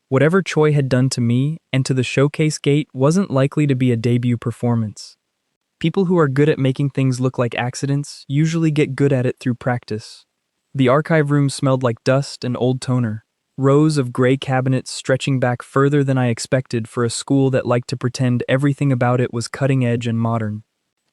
Whatever Choi had done to me and to the showcase gate wasn't likely to be a debut performance. People who are good at making things look like accidents usually get good at it through practice. The archive room smelled like dust and old toner, rows of gray cabinets stretching back further than I expected for a school that liked to pretend everything about it was cutting edge and modern.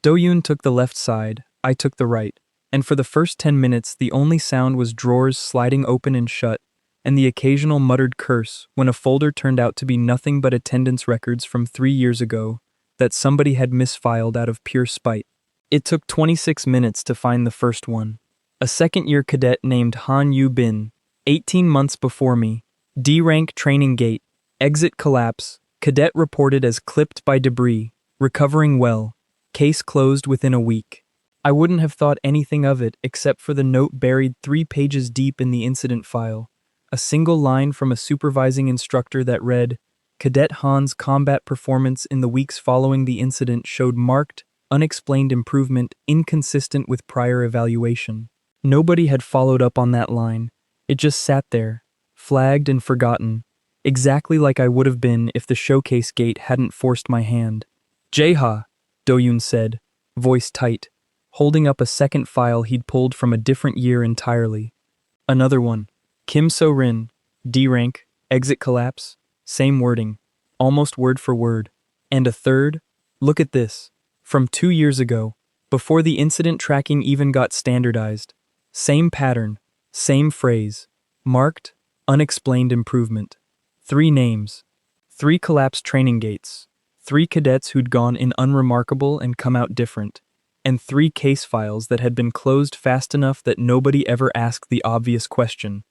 Do-yoon took the left side, I took the right, and for the first 10 minutes the only sound was drawers sliding open and shut, and the occasional muttered curse when a folder turned out to be nothing but attendance records from 3 years ago that somebody had misfiled out of pure spite. It took 26 minutes to find the first one. A second-year cadet named Han Yu-bin, 18 months before me, D-rank training gate, exit collapse, cadet reported as clipped by debris, recovering well, case closed within a week. I wouldn't have thought anything of it except for the note buried 3 pages deep in the incident file, a single line from a supervising instructor that read, Cadet Han's combat performance in the weeks following the incident showed marked, unexplained improvement inconsistent with prior evaluation. Nobody had followed up on that line. It just sat there, flagged and forgotten, exactly like I would have been if the showcase gate hadn't forced my hand. Jae-Ha, Do-yoon said, voice tight, holding up a second file he'd pulled from a different year entirely. Another one. Kim So-rin, D-rank, exit collapse, same wording, almost word for word. And a third, look at this, from 2 years ago, before the incident tracking even got standardized. Same pattern, same phrase, marked, unexplained improvement. 3 names, 3 collapsed training gates, 3 cadets who'd gone in unremarkable and come out different, and 3 case files that had been closed fast enough that nobody ever asked the obvious question.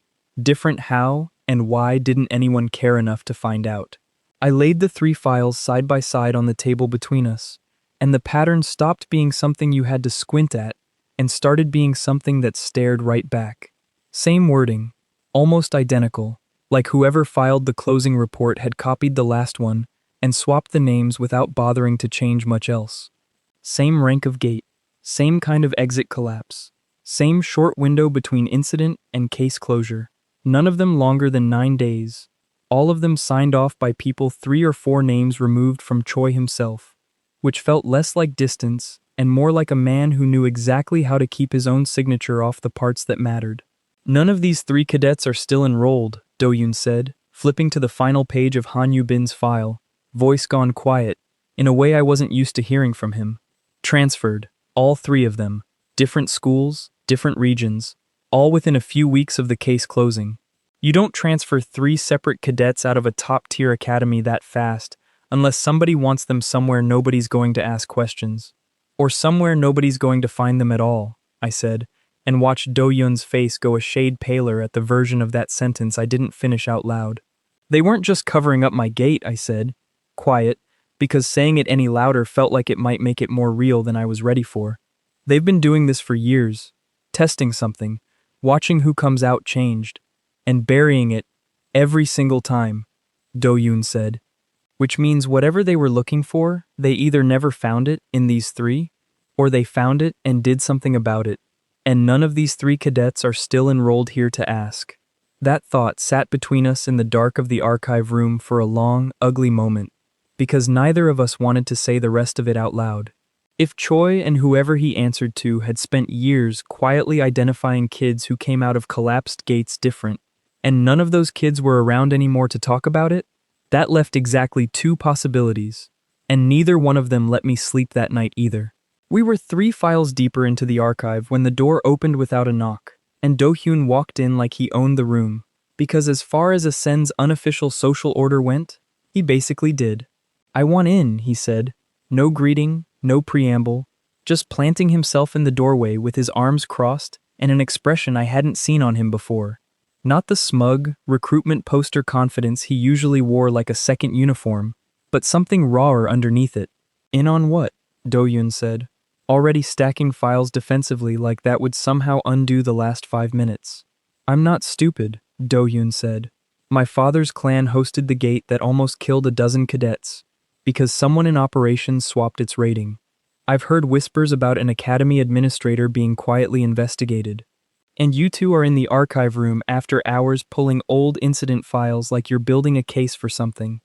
Different how and why didn't anyone care enough to find out? I laid the 3 files side by side on the table between us, and the pattern stopped being something you had to squint at and started being something that stared right back. Same wording, almost identical, like whoever filed the closing report had copied the last one and swapped the names without bothering to change much else. Same rank of gate, same kind of exit collapse, same short window between incident and case closure. None of them longer than 9 days. All of them signed off by people 3 or 4 names removed from Choi himself, which felt less like distance and more like a man who knew exactly how to keep his own signature off the parts that mattered. None of these 3 cadets are still enrolled, Do-yoon said, flipping to the final page of Han Yu-bin's file, voice gone quiet, in a way I wasn't used to hearing from him. Transferred, all 3 of them, different schools, different regions, all within a few weeks of the case closing. You don't transfer 3 separate cadets out of a top-tier academy that fast unless somebody wants them somewhere nobody's going to ask questions. Or somewhere nobody's going to find them at all, I said, and watched Do-yoon's face go a shade paler at the version of that sentence I didn't finish out loud. They weren't just covering up my gate, I said, quiet, because saying it any louder felt like it might make it more real than I was ready for. They've been doing this for years, testing something, watching who comes out changed, and burying it every single time, Do-yoon said. Which means whatever they were looking for, they either never found it in these 3, or they found it and did something about it, and none of these 3 cadets are still enrolled here to ask. That thought sat between us in the dark of the archive room for a long, ugly moment, because neither of us wanted to say the rest of it out loud. If Choi and whoever he answered to had spent years quietly identifying kids who came out of collapsed gates different, and none of those kids were around anymore to talk about it, That left exactly 2 possibilities, and neither one of them let me sleep that night either. We were 3 files deeper into the archive when the door opened without a knock, and Do-hyun walked in like he owned the room, because as far as Ascend's unofficial social order went, he basically did. "I want in," he said. No greeting, no preamble, just planting himself in the doorway with his arms crossed and an expression I hadn't seen on him before. Not the smug, recruitment poster confidence he usually wore like a second uniform, but something rawer underneath it. "In on what?" Do-hyun said, already stacking files defensively like that would somehow undo the last 5 minutes. "I'm not stupid," Do-hyun said. "My father's clan hosted the gate that almost killed a dozen cadets, because someone in operations swapped its rating. I've heard whispers about an academy administrator being quietly investigated. And you two are in the archive room after hours pulling old incident files like you're building a case for something.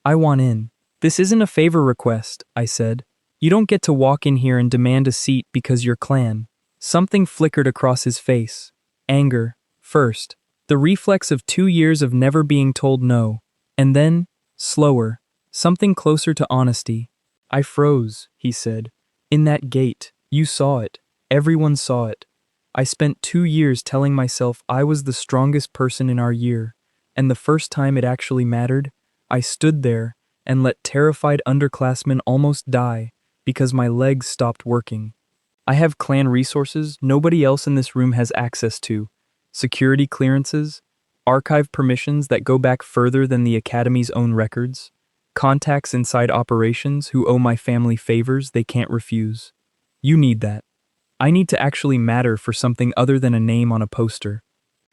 I want in." "This isn't a favor request," I said. "You don't get to walk in here and demand a seat because you're clan." Something flickered across his face. Anger, first. The reflex of 2 years of never being told no. And then, slower, something closer to honesty. "I froze," he said. "In that gate, you saw it. Everyone saw it. I spent 2 years telling myself I was the strongest person in our year, and the first time it actually mattered, I stood there and let terrified underclassmen almost die because my legs stopped working. I have clan resources nobody else in this room has access to, security clearances, archive permissions that go back further than the Academy's own records, contacts inside operations who owe my family favors they can't refuse. You need that. I need to actually matter for something other than a name on a poster."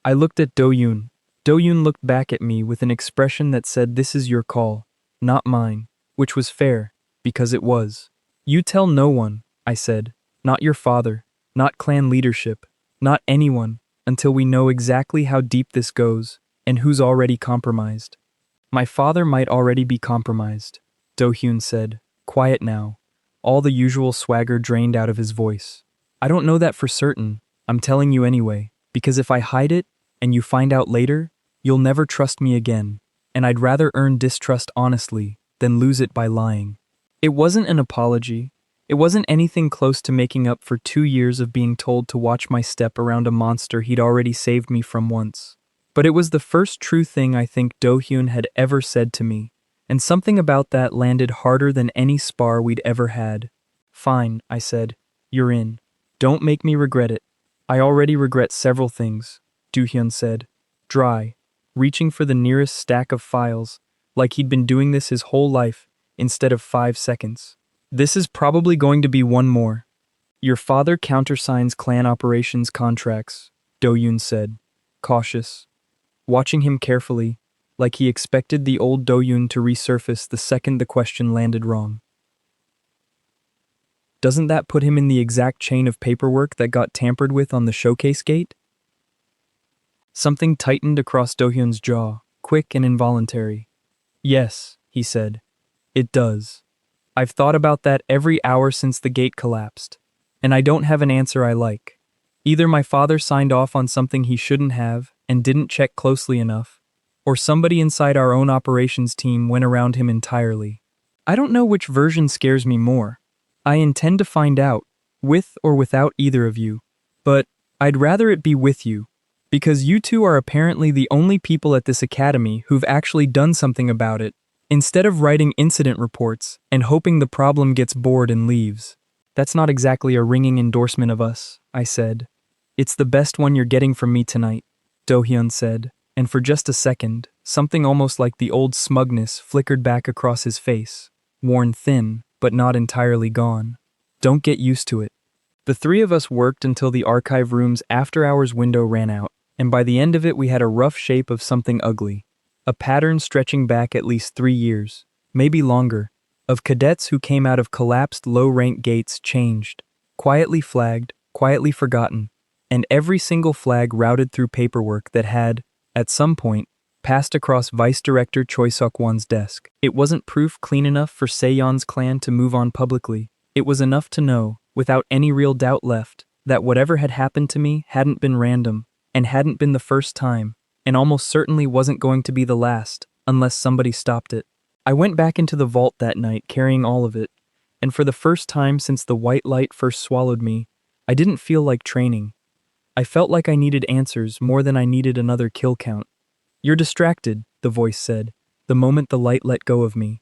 I looked at Do-hyun. Do-hyun looked back at me with an expression that said, "This is your call, not mine," which was fair, because it was. "You tell no one," I said. "Not your father, not clan leadership, not anyone, until we know exactly how deep this goes, and who's already compromised." "My father might already be compromised," Do-hyun said, quiet now, all the usual swagger drained out of his voice. "I don't know that for certain, I'm telling you anyway, because if I hide it, and you find out later, you'll never trust me again, and I'd rather earn distrust honestly than lose it by lying." It wasn't an apology. It wasn't anything close to making up for 2 years of being told to watch my step around a monster he'd already saved me from once. But it was the first true thing I think Do-hyun had ever said to me, and something about that landed harder than any spar we'd ever had. "Fine," I said. "You're in. Don't make me regret it." "I already regret several things," Do-hyun said, dry, reaching for the nearest stack of files, like he'd been doing this his whole life, instead of 5 seconds. "This is probably going to be one more. Your father countersigns clan operations contracts," Do-hyun said, cautious, watching him carefully, like he expected the old Do-hyun to resurface the second the question landed wrong. "Doesn't that put him in the exact chain of paperwork that got tampered with on the showcase gate?" Something tightened across Do-hyun's jaw, quick and involuntary. "Yes," he said. "It does. I've thought about that every hour since the gate collapsed, and I don't have an answer I like. Either my father signed off on something he shouldn't have and didn't check closely enough, or somebody inside our own operations team went around him entirely. I don't know which version scares me more. I intend to find out, with or without either of you, but I'd rather it be with you, because you two are apparently the only people at this academy who've actually done something about it, instead of writing incident reports and hoping the problem gets bored and leaves." "That's not exactly a ringing endorsement of us," I said. "It's the best one you're getting from me tonight," Do-hyun said, and for just a second, something almost like the old smugness flickered back across his face, worn thin, but not entirely gone. "Don't get used to it." The 3 of us worked until the archive room's after-hours window ran out, and by the end of it we had a rough shape of something ugly. A pattern stretching back at least 3 years, maybe longer, of cadets who came out of collapsed low-rank gates changed, quietly flagged, quietly forgotten, and every single flag routed through paperwork that had, at some point, passed across Vice Director Choi Seok-won's desk. It wasn't proof clean enough for Seon's clan to move on publicly. It was enough to know, without any real doubt left, that whatever had happened to me hadn't been random, and hadn't been the first time, and almost certainly wasn't going to be the last, unless somebody stopped it. I went back into the vault that night carrying all of it, and for the first time since the white light first swallowed me, I didn't feel like training. I felt like I needed answers more than I needed another kill count. "You're distracted," the voice said, the moment the light let go of me.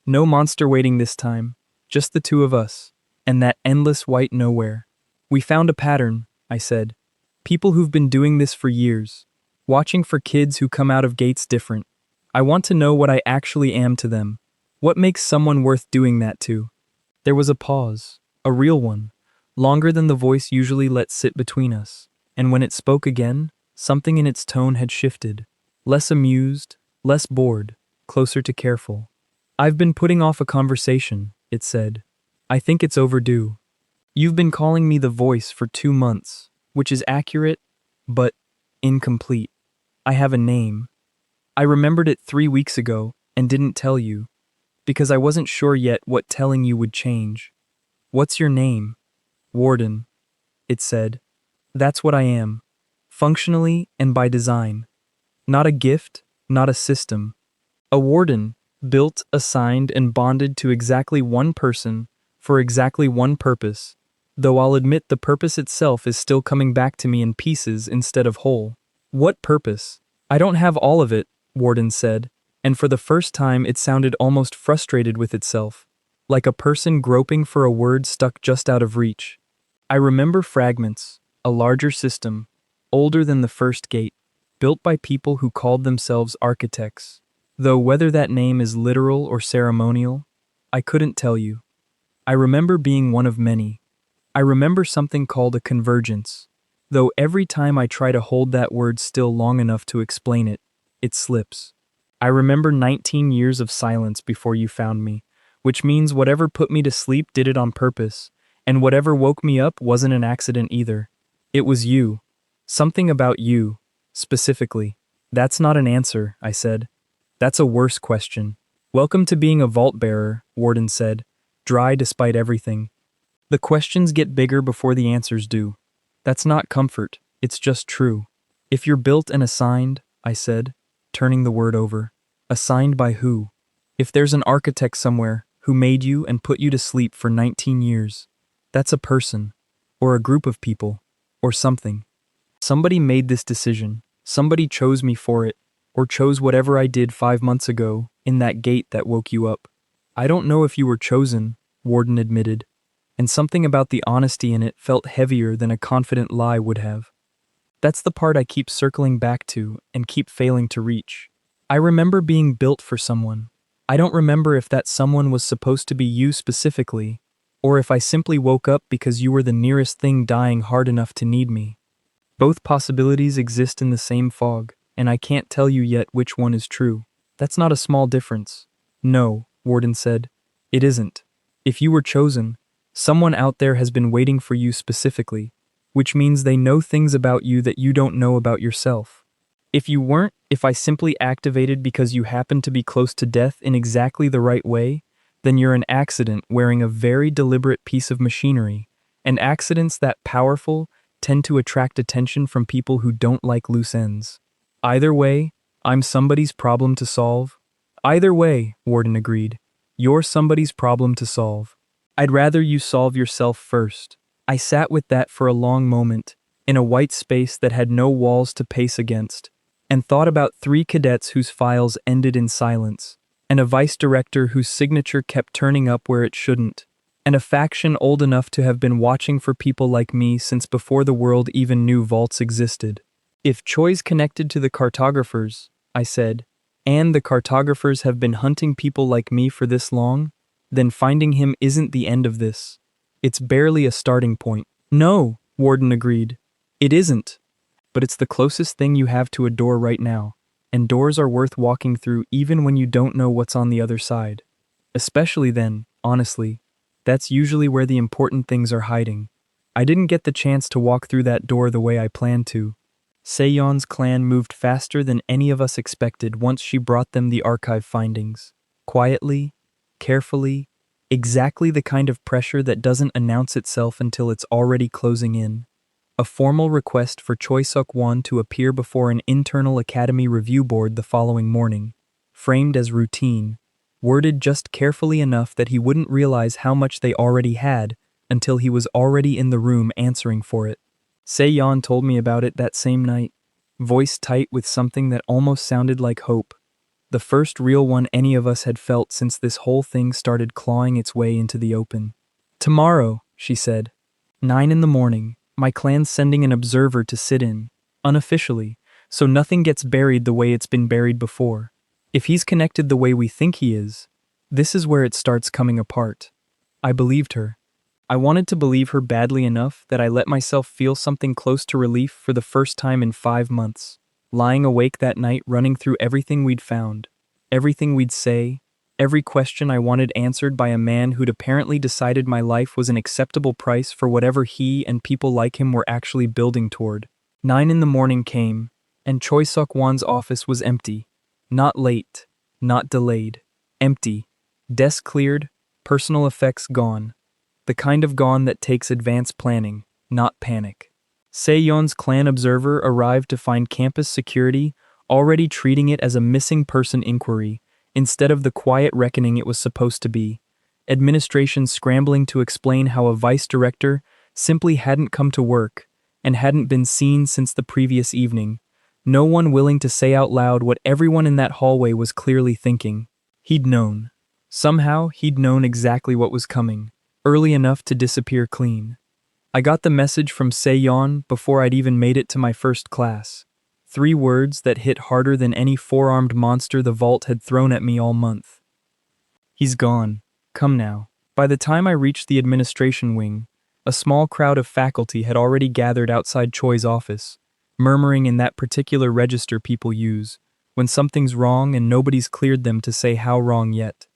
No monster waiting this time, just the two of us, and that endless white nowhere. "We found a pattern," I said. "People who've been doing this for years, watching for kids who come out of gates different. I want to know what I actually am to them. What makes someone worth doing that to?" There was a pause, a real one, longer than the voice usually lets sit between us, and when it spoke again, something in its tone had shifted. Less amused, less bored, closer to careful. "I've been putting off a conversation," it said. "I think it's overdue. You've been calling me the voice for 2 months, which is accurate, but incomplete. I have a name. I remembered it 3 weeks ago and didn't tell you, because I wasn't sure yet what telling you would change. What's your name?" "Warden," it said. "That's what I am, functionally and by design. Not a gift, not a system. A warden, built, assigned, and bonded to exactly one person for exactly one purpose, though I'll admit the purpose itself is still coming back to me in pieces instead of whole." "What purpose?" "I don't have all of it," Warden said, and for the first time it sounded almost frustrated with itself, like a person groping for a word stuck just out of reach. "I remember fragments, a larger system, older than the first gate, built by people who called themselves architects. Though whether that name is literal or ceremonial, I couldn't tell you. I remember being one of many. I remember something called a convergence, though every time I try to hold that word still long enough to explain it, it slips. I remember 19 years of silence before you found me, which means whatever put me to sleep did it on purpose, and whatever woke me up wasn't an accident either. It was you. Something about you, specifically." "That's not an answer," I said. "That's a worse question." "Welcome to being a vault bearer," Warden said, dry despite everything. "The questions get bigger before the answers do. That's not comfort, it's just true. If you're built and assigned," I said, turning the word over. "Assigned by who? If there's an architect somewhere who made you and put you to sleep for 19 years, that's a person, or a group of people, or something. Somebody made this decision, somebody chose me for it, or chose whatever I did 5 months ago in that gate that woke you up." "I don't know if you were chosen," Warden admitted, and something about the honesty in it felt heavier than a confident lie would have. "That's the part I keep circling back to and keep failing to reach. I remember being built for someone. I don't remember if that someone was supposed to be you specifically, or if I simply woke up because you were the nearest thing dying hard enough to need me. Both possibilities exist in the same fog, and I can't tell you yet which one is true. That's not a small difference." "No," Warden said. "It isn't. If you were chosen, someone out there has been waiting for you specifically, which means they know things about you that you don't know about yourself. If you weren't, if I simply activated because you happened to be close to death in exactly the right way, then you're an accident wearing a very deliberate piece of machinery, and accidents that powerful tend to attract attention from people who don't like loose ends. Either way, I'm somebody's problem to solve." "Either way," Warden agreed, "you're somebody's problem to solve. I'd rather you solve yourself first." I sat with that for a long moment, in a white space that had no walls to pace against, and thought about 3 cadets whose files ended in silence, and a vice director whose signature kept turning up where it shouldn't, and a faction old enough to have been watching for people like me since before the world even knew vaults existed. "If Choi's connected to the cartographers," I said, "and the cartographers have been hunting people like me for this long, then finding him isn't the end of this. It's barely a starting point." "No," Warden agreed. "It isn't. But it's the closest thing you have to a door right now, and doors are worth walking through even when you don't know what's on the other side. Especially then, honestly. That's usually where the important things are hiding. I didn't get the chance to walk through that door the way I planned to." Seon's clan moved faster than any of us expected once she brought them the archive findings. Quietly, carefully, exactly the kind of pressure that doesn't announce itself until it's already closing in. A formal request for Choi Suk-won to appear before an internal academy review board the following morning. framed as routine, worded just carefully enough that he wouldn't realize how much they already had until he was already in the room answering for it. Se-yeon told me about it that same night, voice tight with something that almost sounded like hope. The first real one any of us had felt since this whole thing started clawing its way into the open. "Tomorrow," she said. 9 in the morning, my clan's sending an observer to sit in, unofficially, so nothing gets buried the way it's been buried before. If he's connected the way we think he is, this is where it starts coming apart. I believed her. I wanted to believe her badly enough that I let myself feel something close to relief for the first time in 5 months, lying awake that night running through everything we'd found, everything we'd say, every question I wanted answered by a man who'd apparently decided my life was an acceptable price for whatever he and people like him were actually building toward. 9 in the morning came, and Choi Suk-won's office was empty. Not late, not delayed. Empty. Desk cleared, personal effects gone. The kind of gone that takes advanced planning, not panic. Se-yeon's clan observer arrived to find campus security already treating it as a missing person inquiry, instead of the quiet reckoning it was supposed to be. Administration scrambling to explain how a vice director simply hadn't come to work and hadn't been seen since the previous evening. No one willing to say out loud what everyone in that hallway was clearly thinking. He'd known. Somehow, he'd known exactly what was coming, early enough to disappear clean. I got the message from Se-yeon before I'd even made it to my first class. 3 words that hit harder than any 4-armed monster the vault had thrown at me all month. "He's gone. Come now." By the time I reached the administration wing, a small crowd of faculty had already gathered outside Choi's office, murmuring in that particular register people use, when something's wrong and nobody's cleared them to say how wrong yet.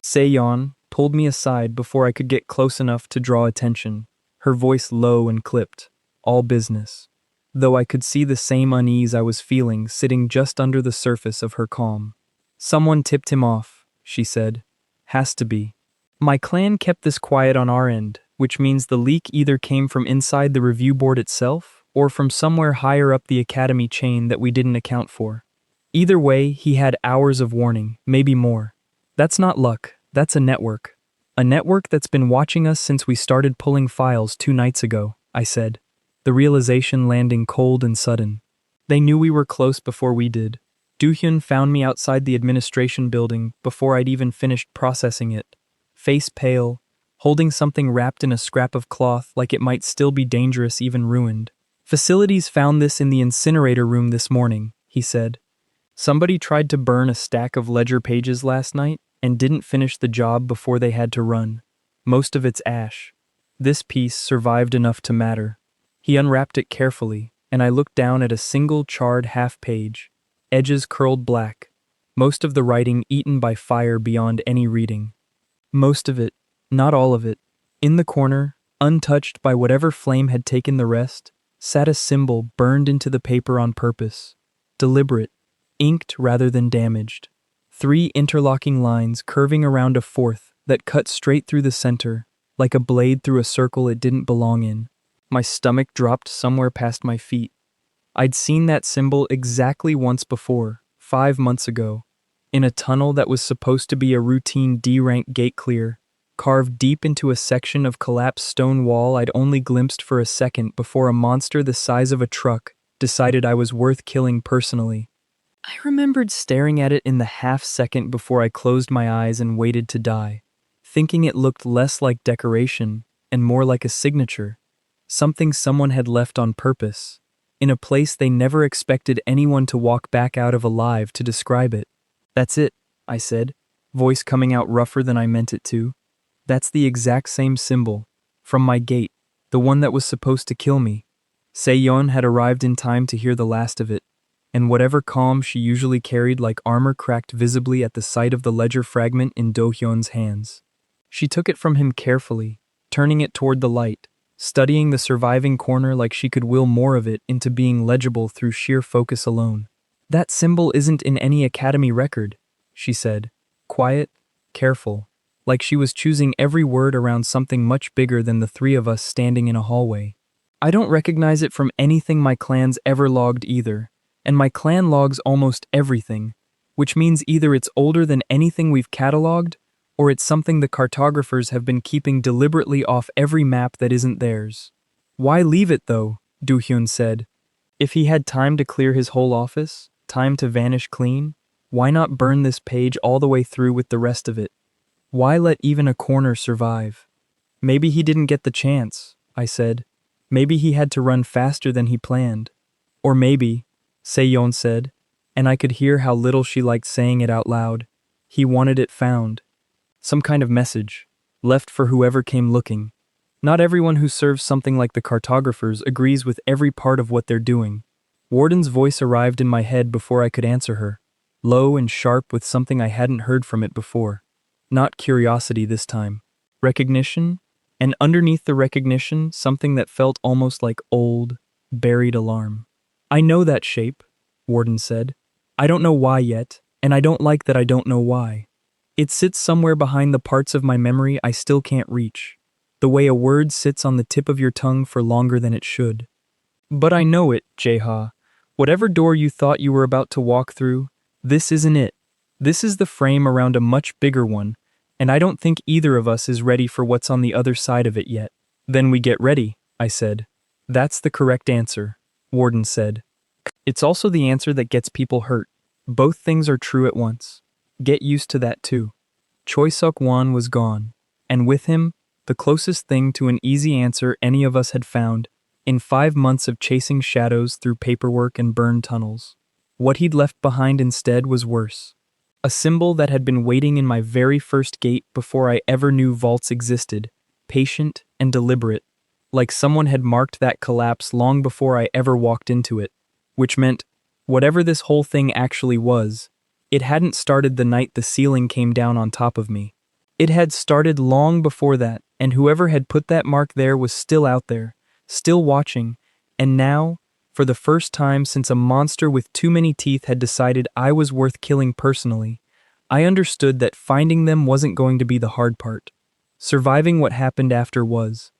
Se-yeon pulled me aside before I could get close enough to draw attention, her voice low and clipped, all business, though I could see the same unease I was feeling sitting just under the surface of her calm. "Someone tipped him off," she said. "Has to be. My clan kept this quiet on our end, which means the leak either came from inside the review board itself or from somewhere higher up the academy chain that we didn't account for. Either way, he had hours of warning, maybe more. That's not luck, that's a network. A network that's been watching us since we started pulling files 2 nights ago," I said, the realization landing cold and sudden. They knew we were close before we did. Do-hyun found me outside the administration building before I'd even finished processing it, face pale, holding something wrapped in a scrap of cloth like it might still be dangerous even ruined. "Facilities found this in the incinerator room this morning," he said. "Somebody tried to burn a stack of ledger pages last night and didn't finish the job before they had to run. Most of it's ash. This piece survived enough to matter." He unwrapped it carefully, and I looked down at a single charred half-page, edges curled black, most of the writing eaten by fire beyond any reading. Most of it, not all of it. In the corner, untouched by whatever flame had taken the rest, sat a symbol burned into the paper on purpose. Deliberate, inked rather than damaged. 3 interlocking lines curving around a 4th that cut straight through the center, like a blade through a circle it didn't belong in. My stomach dropped somewhere past my feet. I'd seen that symbol exactly once before, 5 months ago, in a tunnel that was supposed to be a routine D-rank gate clear, carved deep into a section of collapsed stone wall I'd only glimpsed for a second before a monster the size of a truck decided I was worth killing personally. I remembered staring at it in the half-second before I closed my eyes and waited to die, thinking it looked less like decoration and more like a signature, something someone had left on purpose, in a place they never expected anyone to walk back out of alive to describe it. "That's it," I said, voice coming out rougher than I meant it to. "That's the exact same symbol, from my gate, the one that was supposed to kill me." Se-yeon had arrived in time to hear the last of it, and whatever calm she usually carried like armor cracked visibly at the sight of the ledger fragment in Do-hyun's hands. She took it from him carefully, turning it toward the light, studying the surviving corner like she could will more of it into being legible through sheer focus alone. "That symbol isn't in any academy record," she said, quiet, careful, like she was choosing every word around something much bigger than the 3 of us standing in a hallway. "I don't recognize it from anything my clan's ever logged either, and my clan logs almost everything, which means either it's older than anything we've cataloged, or it's something the cartographers have been keeping deliberately off every map that isn't theirs. Why leave it though? Do-hyun said. If he had time to clear his whole office, time to vanish clean, why not burn this page all the way through with the rest of it? Why let even a corner survive? Maybe he didn't get the chance, I said. Maybe he had to run faster than he planned. Or maybe, Se-yeon said, and I could hear how little she liked saying it out loud, he wanted it found. Some kind of message, left for whoever came looking. Not everyone who serves something like the cartographers agrees with every part of what they're doing. Warden's voice arrived in my head before I could answer her, low and sharp with something I hadn't heard from it before. Not curiosity this time. Recognition, and underneath the recognition, something that felt almost like old, buried alarm. I know that shape, Warden said. I don't know why yet, and I don't like that I don't know why. It sits somewhere behind the parts of my memory I still can't reach. The way a word sits on the tip of your tongue for longer than it should. But I know it, Jae-Ha. Whatever door you thought you were about to walk through, this isn't it. This is the frame around a much bigger one, and I don't think either of us is ready for what's on the other side of it yet. Then we get ready, I said. That's the correct answer, Warden said. It's also the answer that gets people hurt. Both things are true at once. Get used to that too. Choi Suk-won was gone, and with him, the closest thing to an easy answer any of us had found in 5 months of chasing shadows through paperwork and burned tunnels. What he'd left behind instead was worse. A symbol that had been waiting in my very first gate before I ever knew vaults existed, patient and deliberate, like someone had marked that collapse long before I ever walked into it, which meant, whatever this whole thing actually was, it hadn't started the night the ceiling came down on top of me. It had started long before that, and whoever had put that mark there was still out there, still watching, and now, for the first time since a monster with too many teeth had decided I was worth killing personally, I understood that finding them wasn't going to be the hard part. Surviving what happened after was.